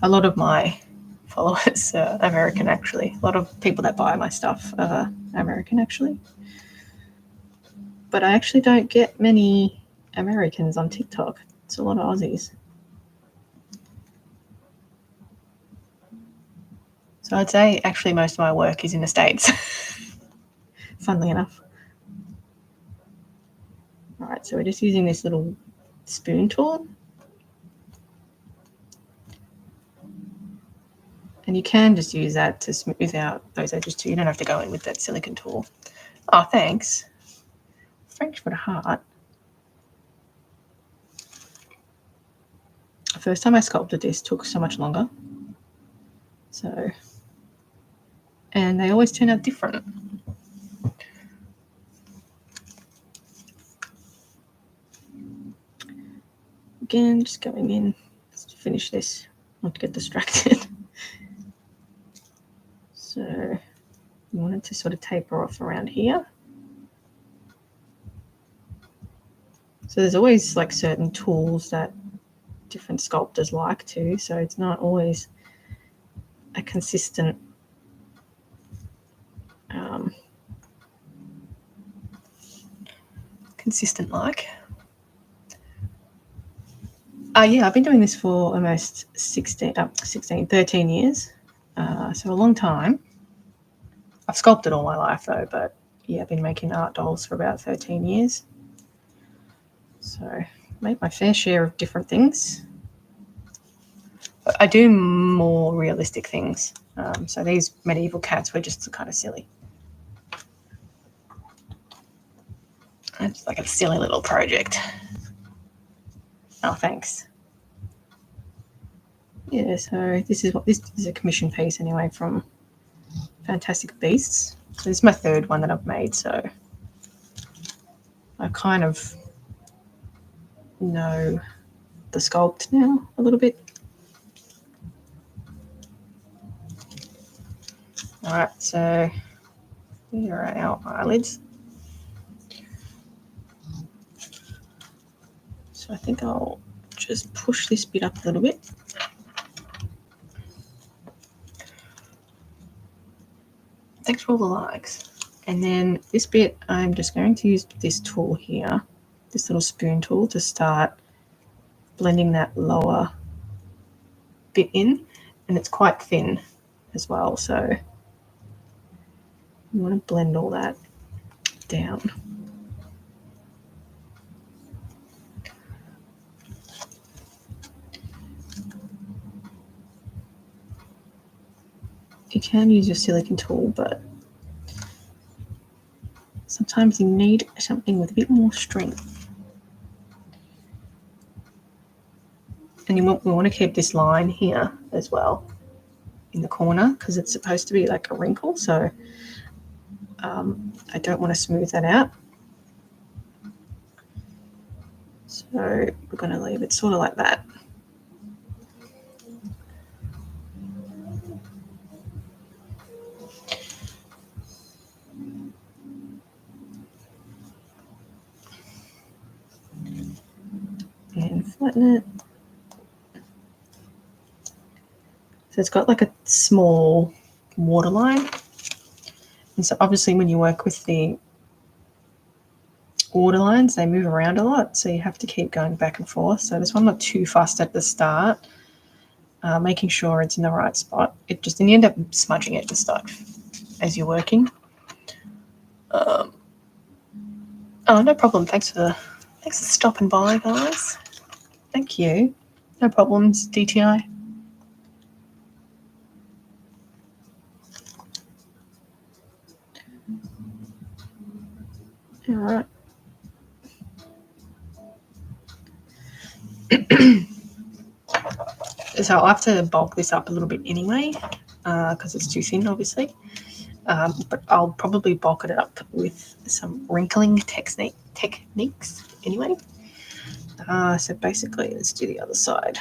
Speaker 1: A lot of my followers are American, actually. A lot of people that buy my stuff are American, actually. But I actually don't get many Americans on TikTok. It's a lot of Aussies. So I'd say actually most of my work is in the States, funnily enough. All right, so we're just using this little spoon tool. And you can just use that to smooth out those edges too. You don't have to go in with that silicone tool. Oh, thanks. French for the heart. The first time I sculpted this took so much longer. So, and they always turn out different. Again, just going in to finish this, not to get distracted. So you want it to sort of taper off around here. So there's always like certain tools that different sculptors like too. So it's not always a consistent like. Yeah, I've been doing this for almost 13 years. So a long time. I've sculpted all my life though, but yeah, I've been making art dolls for about 13 years. So made my fair share of different things. But I do more realistic things. So these medieval cats were just kind of silly. It's like a silly little project. Oh, thanks. Yeah, so this is a commission piece anyway from Fantastic Beasts. So this is my third one that I've made, so I kind of know the sculpt now a little bit. All right, so here are our eyelids. So I think I'll just push this bit up a little bit. Thanks for all the likes. And then this bit, I'm just going to use this tool here, this little spoon tool, to start blending that lower bit in. And it's quite thin as well, so you want to blend all that down. You can use your silicone tool, but sometimes you need something with a bit more strength. And we want to keep this line here as well in the corner because it's supposed to be like a wrinkle, so I don't want to smooth that out. So we're going to leave it sort of like that. And flatten it. So it's got like a small waterline. And so obviously when you work with the waterlines, they move around a lot. So you have to keep going back and forth. So this one, not too fast at the start, making sure it's in the right spot. And you end up smudging it and stuff as you're working. Oh, no problem. Thanks for stopping by, guys. Thank you. No problems, DTI. All right. So I'll have to bulk this up a little bit anyway, because it's too thin, obviously. But I'll probably bulk it up with some wrinkling techniques anyway. So basically, let's do the other side.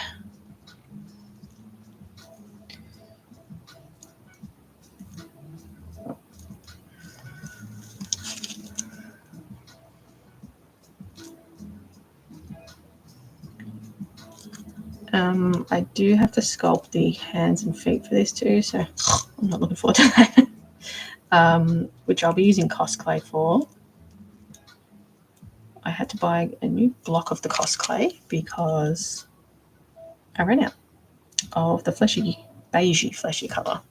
Speaker 1: I do have to sculpt the hands and feet for this too, so I'm not looking forward to that. Which I'll be using Cosclay for. I had to buy a new block of the Cosclay because I ran out of the beigey fleshy colour.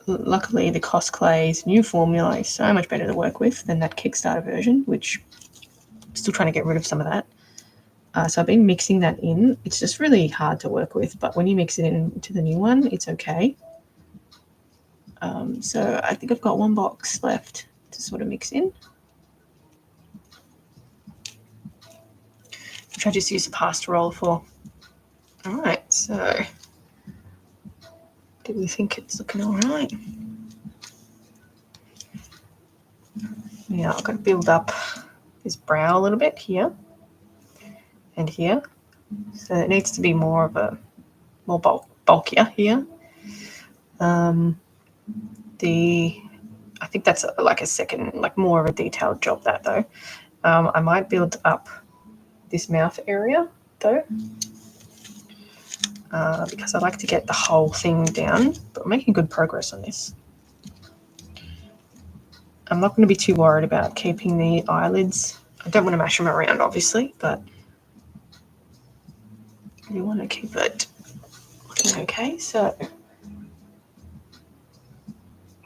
Speaker 1: Luckily, the Cosclay's new formula is so much better to work with than that Kickstarter version, which I'm still trying to get rid of some of that. So I've been mixing that in. It's just really hard to work with, but when you mix it into the new one, it's okay. So I think I've got one box left to sort of mix in, which I just use the pasta roll for. All right, so do we think it's looking all right? Yeah, I've got to build up this brow a little bit here and here. So it needs to be more bulkier here. I think that's like a second, like more of a detailed job that though. I might build up this mouth area though, because I like to get the whole thing down, but I'm making good progress on this. I'm not going to be too worried about keeping the eyelids. I don't want to mash them around, obviously, but you want to keep it looking okay. So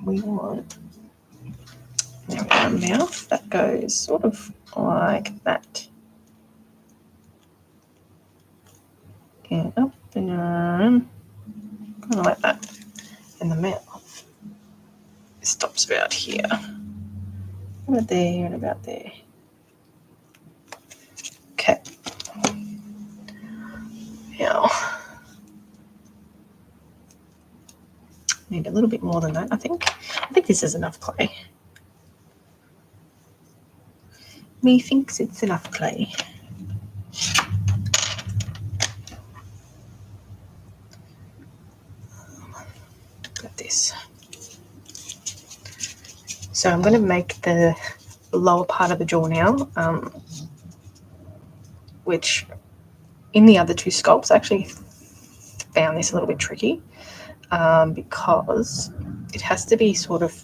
Speaker 1: we want mouth that goes sort of like that. And up and down, kind of like that. And the mouth stops about here. About there and about there. Okay. Now, need a little bit more than that, I think. I think this is enough clay. Methinks it's enough clay. Like this. So I'm going to make the lower part of the jaw now, which in the other two sculpts I actually found this a little bit tricky because it has to be sort of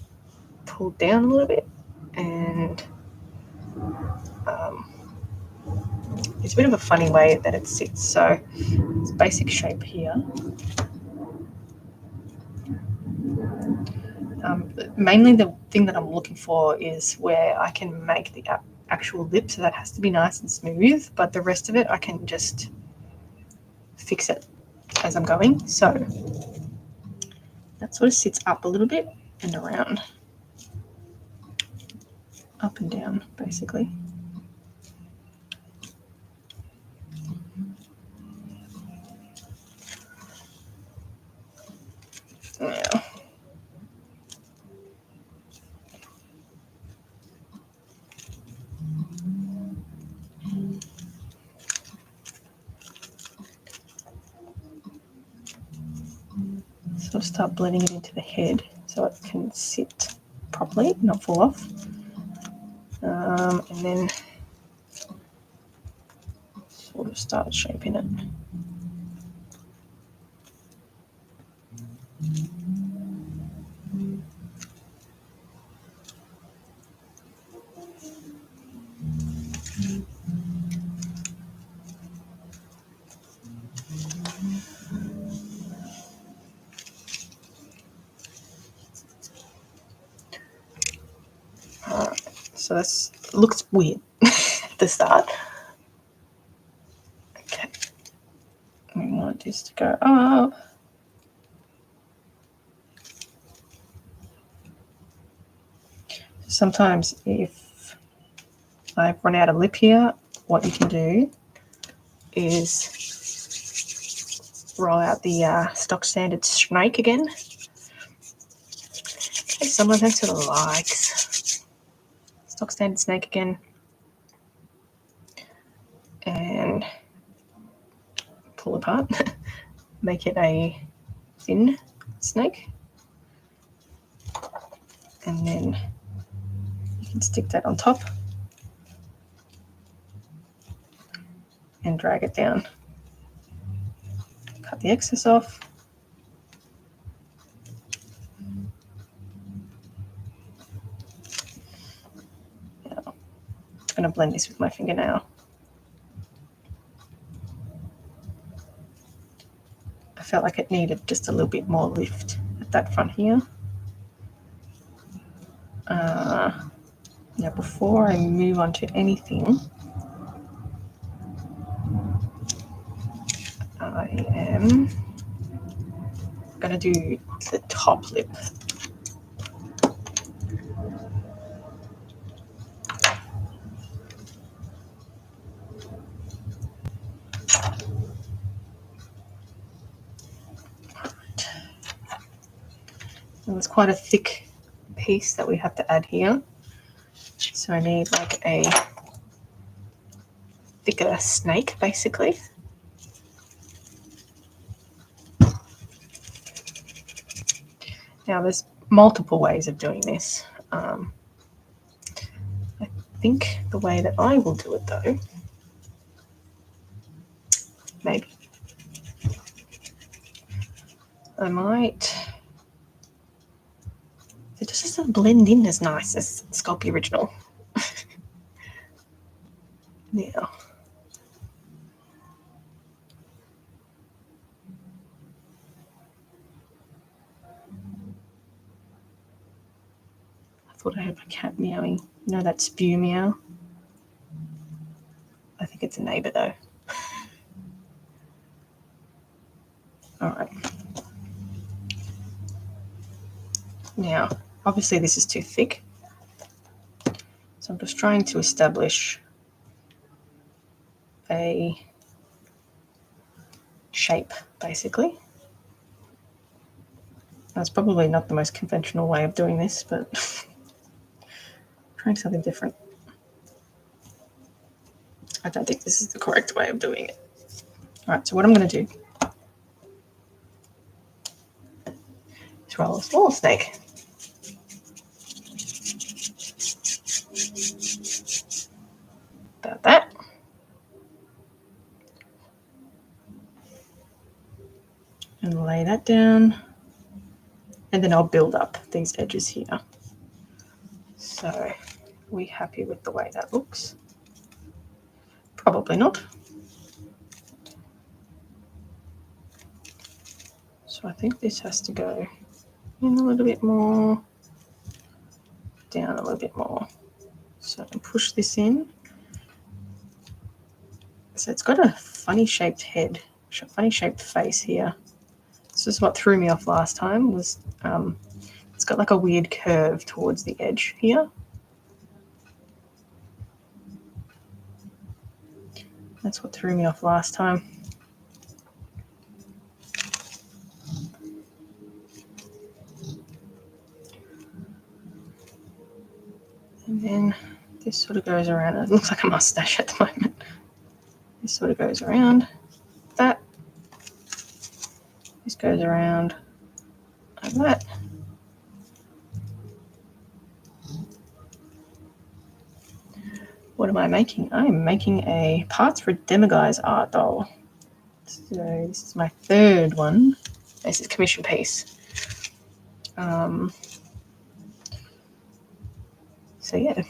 Speaker 1: pulled down a little bit, and it's a bit of a funny way that it sits. So it's basic shape here. Mainly the thing that I'm looking for is where I can make the actual lip, so that has to be nice and smooth, but the rest of it I can just fix it as I'm going. So that sort of sits up a little bit and around, up and down basically. Now, sort of start blending it into the head so it can sit properly, not fall off. And then sort of start shaping it. Alright, so this looks weird at the start. Okay, we want this to go up. Sometimes if I've run out of lip here, what you can do is roll out the stock standard snake again. Okay, someone that sort of likes stock standard snake again, and pull apart, make it a thin snake, and then you can stick that on top and drag it down. Cut the excess off. Now, I'm going to blend this with my fingernail. I felt like it needed just a little bit more lift at that front here. Now, before I move on to anything, I am going to do the top lip. And it's quite a thick piece that we have to add here. So I need like a thicker snake, basically. Now there's multiple ways of doing this. I think the way that I will do it though, maybe, I might, it just doesn't blend in as nice as Sculpting Original. Now, thought I heard my cat meowing. You know that spew meow? I think it's a neighbour though. All right. Now, obviously this is too thick. So I'm just trying to establish a shape, basically. That's probably not the most conventional way of doing this, but trying something different. I don't think this is the correct way of doing it. All right, so what I'm going to do is roll a small snake. About that. And lay that down. And then I'll build up these edges here. So, are we happy with the way that looks? Probably not. So I think this has to go in a little bit more, down a little bit more. So push this in. So it's got a funny shaped head, funny shaped face here. This is what threw me off last time, was it's got like a weird curve towards the edge here. That's what threw me off last time. And then this sort of goes around. It looks like a mustache at the moment. This sort of goes around that. This goes around like that. What am I making? I'm making a Parts for Demiguise art doll. So this is my third one. This is commission piece. So yeah.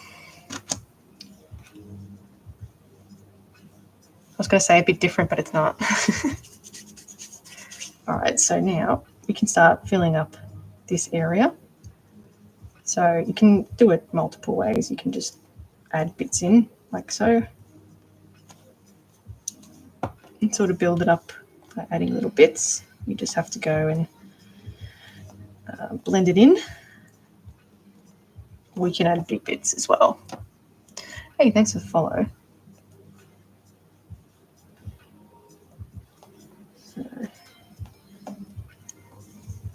Speaker 1: I was going to say a bit different, but it's not. All right, so now we can start filling up this area. So you can do it multiple ways. You can just add bits in like so and sort of build it up by adding little bits. You just have to go and blend it in. We can add big bits as well. Hey, thanks for the follow. So,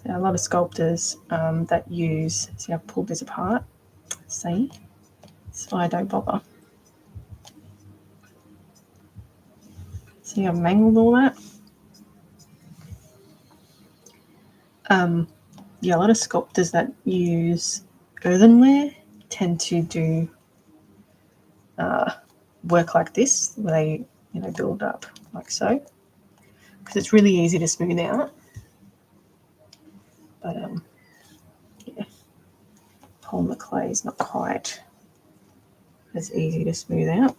Speaker 1: there are a lot of sculptors that use, see, I've pulled this apart. See? So I don't bother. See, I've mangled all that. Yeah, a lot of sculptors that use earthenware tend to do work like this, where they, build up like so, because it's really easy to smooth out. But yeah, polymer clay is not quite as easy to smooth out.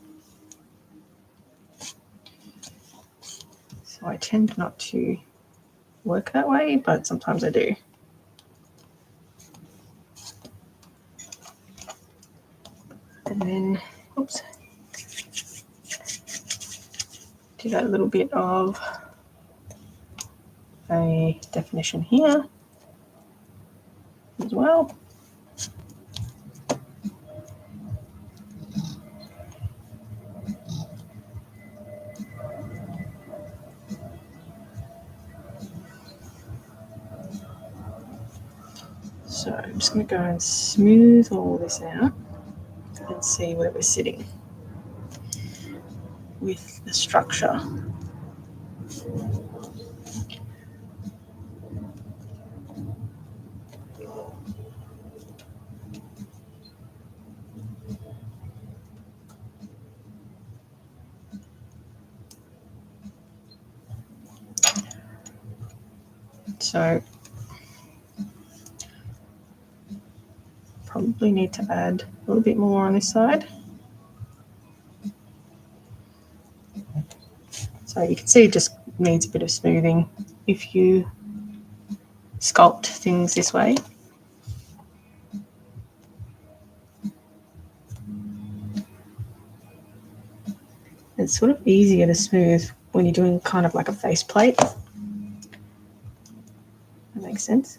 Speaker 1: So I tend not to work that way, but sometimes I do. And then, oops, did a little bit of a definition here as well. So I'm just going to go and smooth all this out and see where we're sitting with the structure. So probably need to add a little bit more on this side. So you can see it just needs a bit of smoothing if you sculpt things this way. It's sort of easier to smooth when you're doing kind of like a face plate. That makes sense.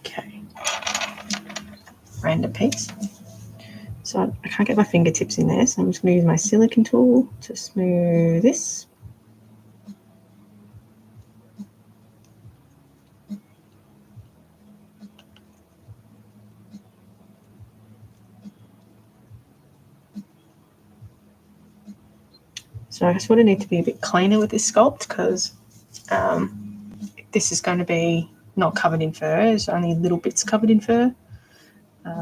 Speaker 1: Okay. Random piece. So I can't get my fingertips in there, so I'm just going to use my silicone tool to smooth this. So I sort of need to be a bit cleaner with this sculpt because this is going to be not covered in fur. It's only little bits covered in fur.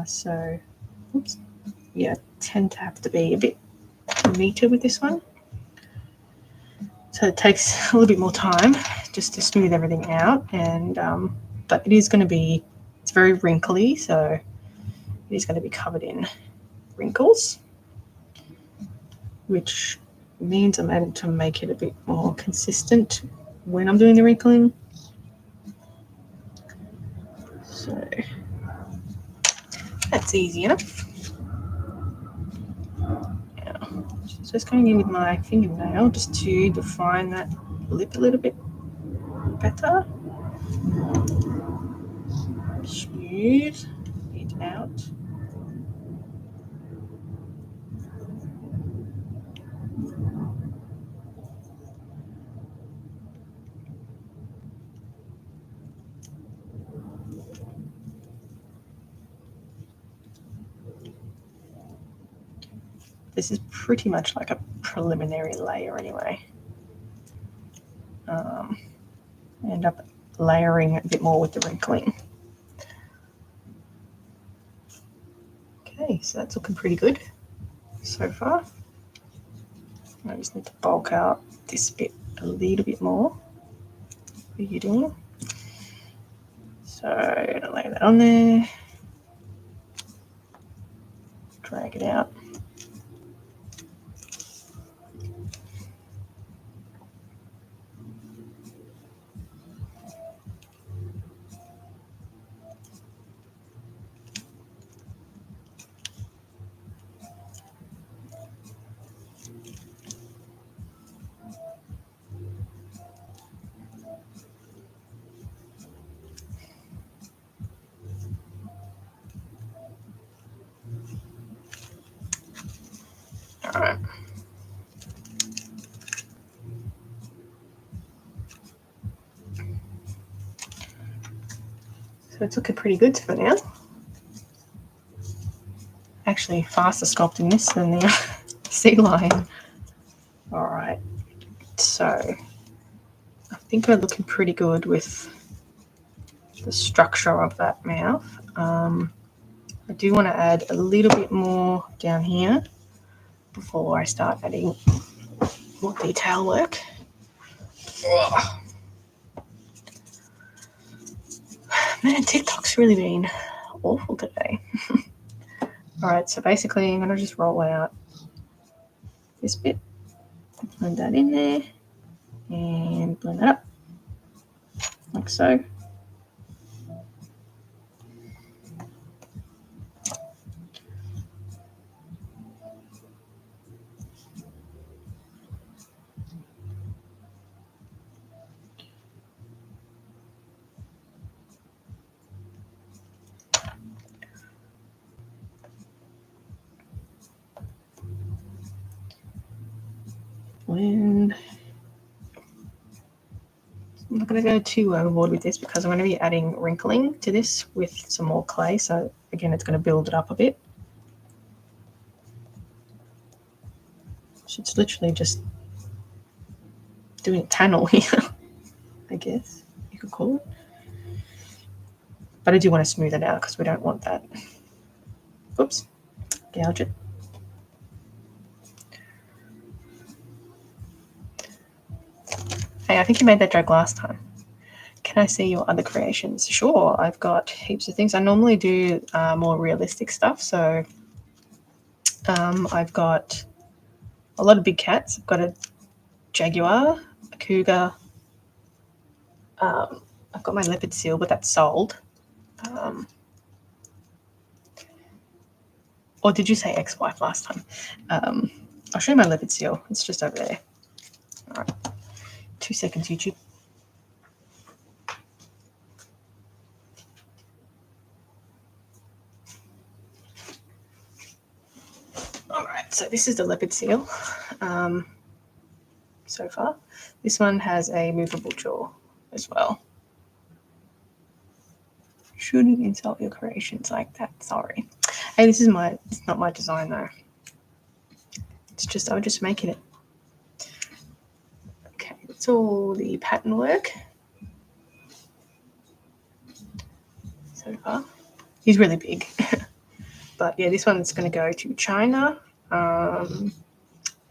Speaker 1: So, oops, yeah, I tend to have to be a bit neater with this one. So it takes a little bit more time just to smooth everything out. And but it is going to be, it's very wrinkly, so it is going to be covered in wrinkles, which means I'm able to make it a bit more consistent when I'm doing the wrinkling. So that's easy enough. Now, just going in with my fingernail just to define that lip a little bit better. Smooth it out. This is pretty much like a preliminary layer anyway. End up layering a bit more with the wrinkling. Okay, so that's looking pretty good so far. I just need to bulk out this bit a little bit more. What are you doing? So I'm gonna lay that on there. Drag it out. All right. So it's looking pretty good for now. Actually, faster sculpting this than the sea lion. All right. So I think we're looking pretty good with the structure of that mouth. I do want to add a little bit more down here before I start adding more detail work. Ugh. Man, TikTok's really been awful today. All right, so basically I'm going to just roll out this bit, blend that in there, and blend that up, like so. Blend. I'm not going to go too overboard with this because I'm going to be adding wrinkling to this with some more clay. So again, it's going to build it up a bit. So it's literally just doing a tunnel here, I guess you could call it. But I do want to smooth it out because we don't want that. Oops, gouge it. Hey, I think you made that joke last time. Can I see your other creations? Sure, I've got heaps of things. I normally do more realistic stuff. So I've got a lot of big cats. I've got a jaguar, a cougar, I've got my leopard seal, but that's sold. Or did you say ex-wife last time? I'll show you my leopard seal. It's just over there. All right. 2 seconds, YouTube. All right, so this is the leopard seal so far. This one has a movable jaw as well. Shouldn't insult your creations like that, sorry. Hey, it's not my design though. It's just, I was just making it. Okay, that's all the pattern work so far. He's really big. But yeah, this one's going to go to China.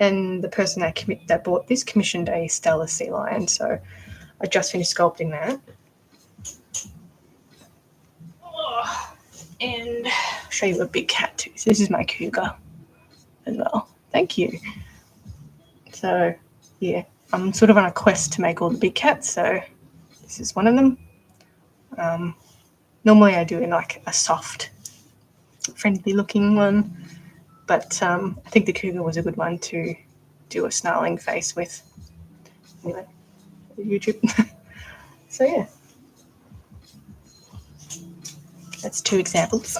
Speaker 1: And the person that bought this commissioned a Stella sea lion, so I just finished sculpting that. Oh, and I'll show you a big cat too. So this is my cougar as well. Thank you. So yeah, I'm sort of on a quest to make all the big cats, so this is one of them. Normally I do in like a soft, friendly looking one, but I think the cougar was a good one to do a snarling face with. Anyway, YouTube. So yeah, that's 2 examples.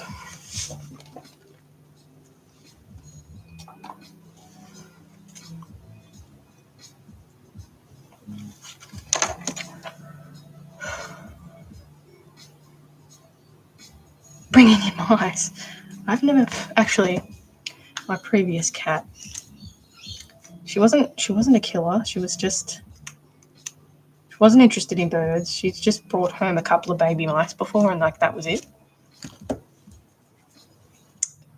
Speaker 1: Bringing in mice. I've never actually. My previous cat. She wasn't a killer. She wasn't interested in birds. She's just brought home a couple of baby mice before, and like that was it.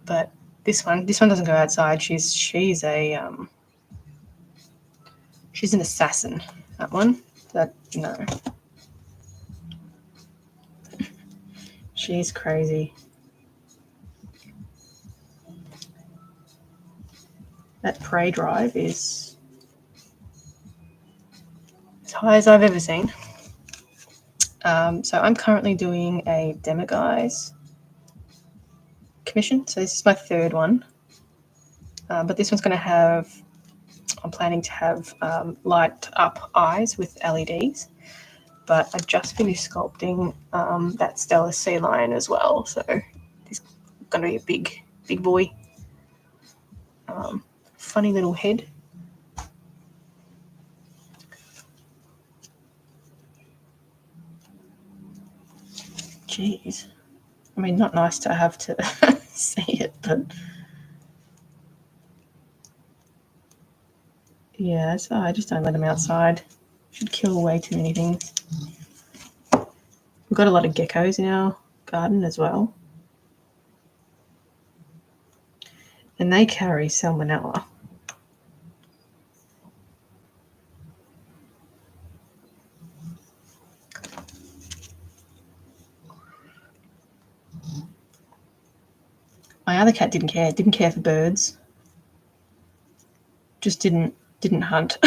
Speaker 1: But this one doesn't go outside. She's an assassin. That one. No. She's crazy. That prey drive is as high as I've ever seen. So I'm currently doing a Demiguise commission. So this is my 3rd one. But this one's going to have, I'm planning to have light up eyes with LEDs. But I just finished sculpting that Stella sea lion as well. So he's going to be a big boy. Funny little head. Jeez. I mean, not nice to have to see it, but yeah, so I just don't let them outside. Should kill way too many things. We've got a lot of geckos in our garden as well. And they carry salmonella. My other cat didn't care for birds. Just didn't hunt.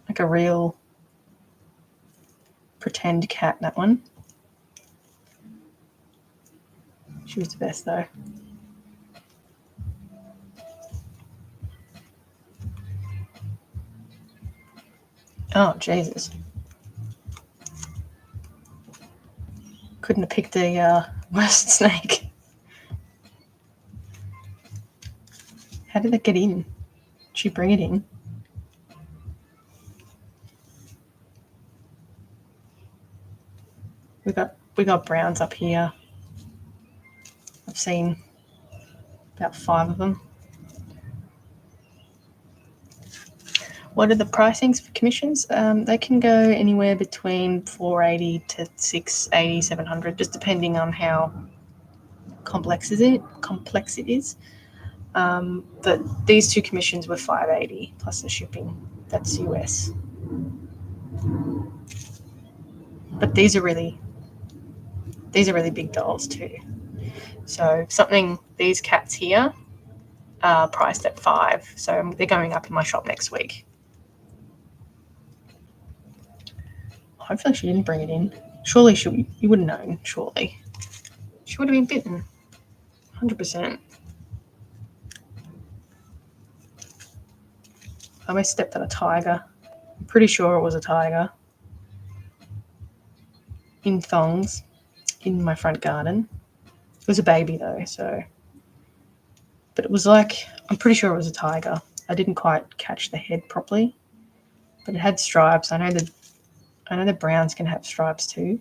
Speaker 1: Like a real pretend cat, that one. She was the best though. Oh, Jesus. Couldn't have picked a worst snake. How did that get in? Did she bring it in? We got browns up here. I've seen about 5 of them. What are the pricings for commissions? They can go anywhere between $480 to $680, $700, just depending on how complex it is. But these 2 commissions were $580 plus the shipping. That's US. But these are really big dolls too. So these cats here are priced at $5. So they're going up in my shop next week. Hopefully she didn't bring it in. Surely you would have known, surely. She would have been bitten. 100%. I almost stepped on a tiger. I'm pretty sure it was a tiger. In thongs. In my front garden. It was a baby though, so. But it was like, I'm pretty sure it was a tiger. I didn't quite catch the head properly. But it had stripes. I know the browns can have stripes too,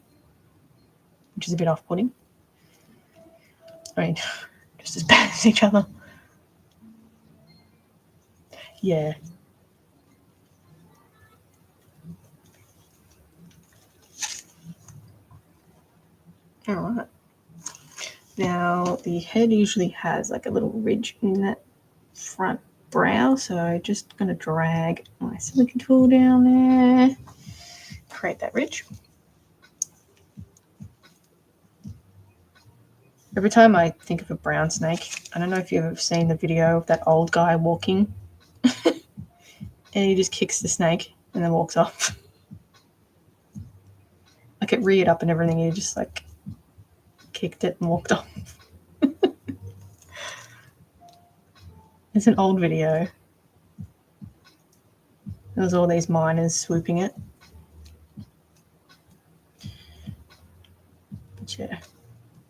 Speaker 1: which is a bit off-putting. I mean, just as bad as each other. Yeah. All right. Now, the head usually has like a little ridge in that front brow, so I'm just going to drag my silicone tool down there, create that ridge. Every time I think of a brown snake, I don't know if you've ever seen the video of that old guy walking and he just kicks the snake and then walks off. Like it reared up and everything, he just like kicked it and walked off. It's an old video. There was all these miners swooping it. But yeah.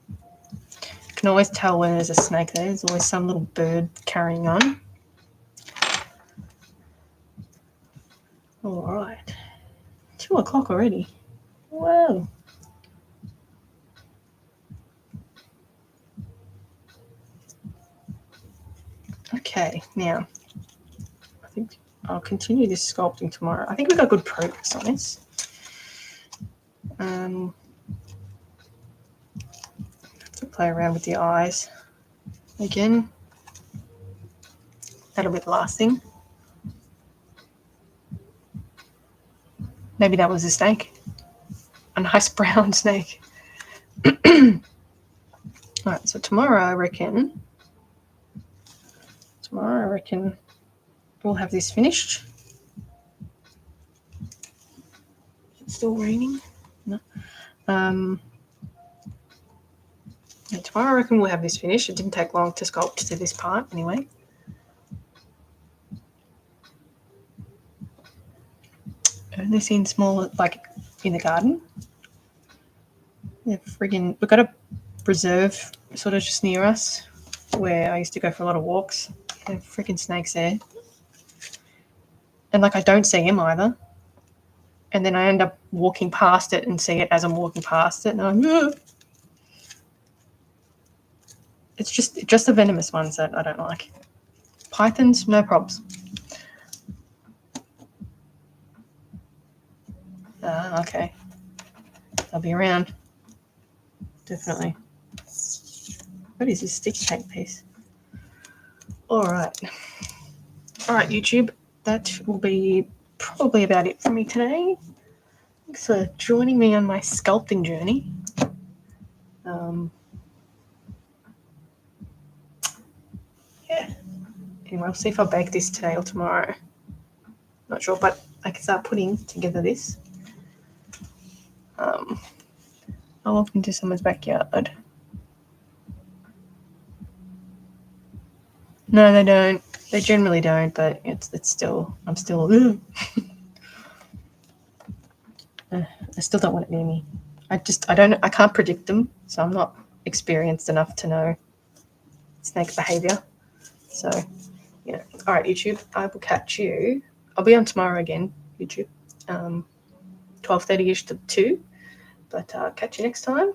Speaker 1: You can always tell when there's a snake there. There's always some little bird carrying on. All right. 2 o'clock already. Whoa. Okay, now I think I'll continue this sculpting tomorrow. I think we got good progress on this. Have to play around with the eyes again. That'll be the last thing. Maybe that was a snake. A nice brown snake. All right, so tomorrow I reckon we'll have this finished. It's still raining? No. Yeah, tomorrow I reckon we'll have this finished. It didn't take long to sculpt to this part anyway. And this in small, like in the garden. Yeah, we've got a preserve sort of just near us where I used to go for a lot of walks. There are freaking snakes there. And like I don't see them either. And then I end up walking past it and see it as I'm walking past it. And I'm ugh. It's just the venomous ones that I don't like. Pythons, no probs. Okay. They'll be around. Definitely. What is this sticky tape piece? All right, YouTube. That will be probably about it for me today. Thanks for joining me on my sculpting journey. Yeah. Anyway, I'll see if I bake this today or tomorrow. Not sure, but I can start putting together this. I'll walk into someone's backyard. No, they don't. They generally don't, but it's still. I'm still. I still don't want it near me. I can't predict them, so I'm not experienced enough to know snake behavior. So, all right, YouTube. I will catch you. I'll be on tomorrow again, YouTube. 12:30ish to 2. But catch you next time.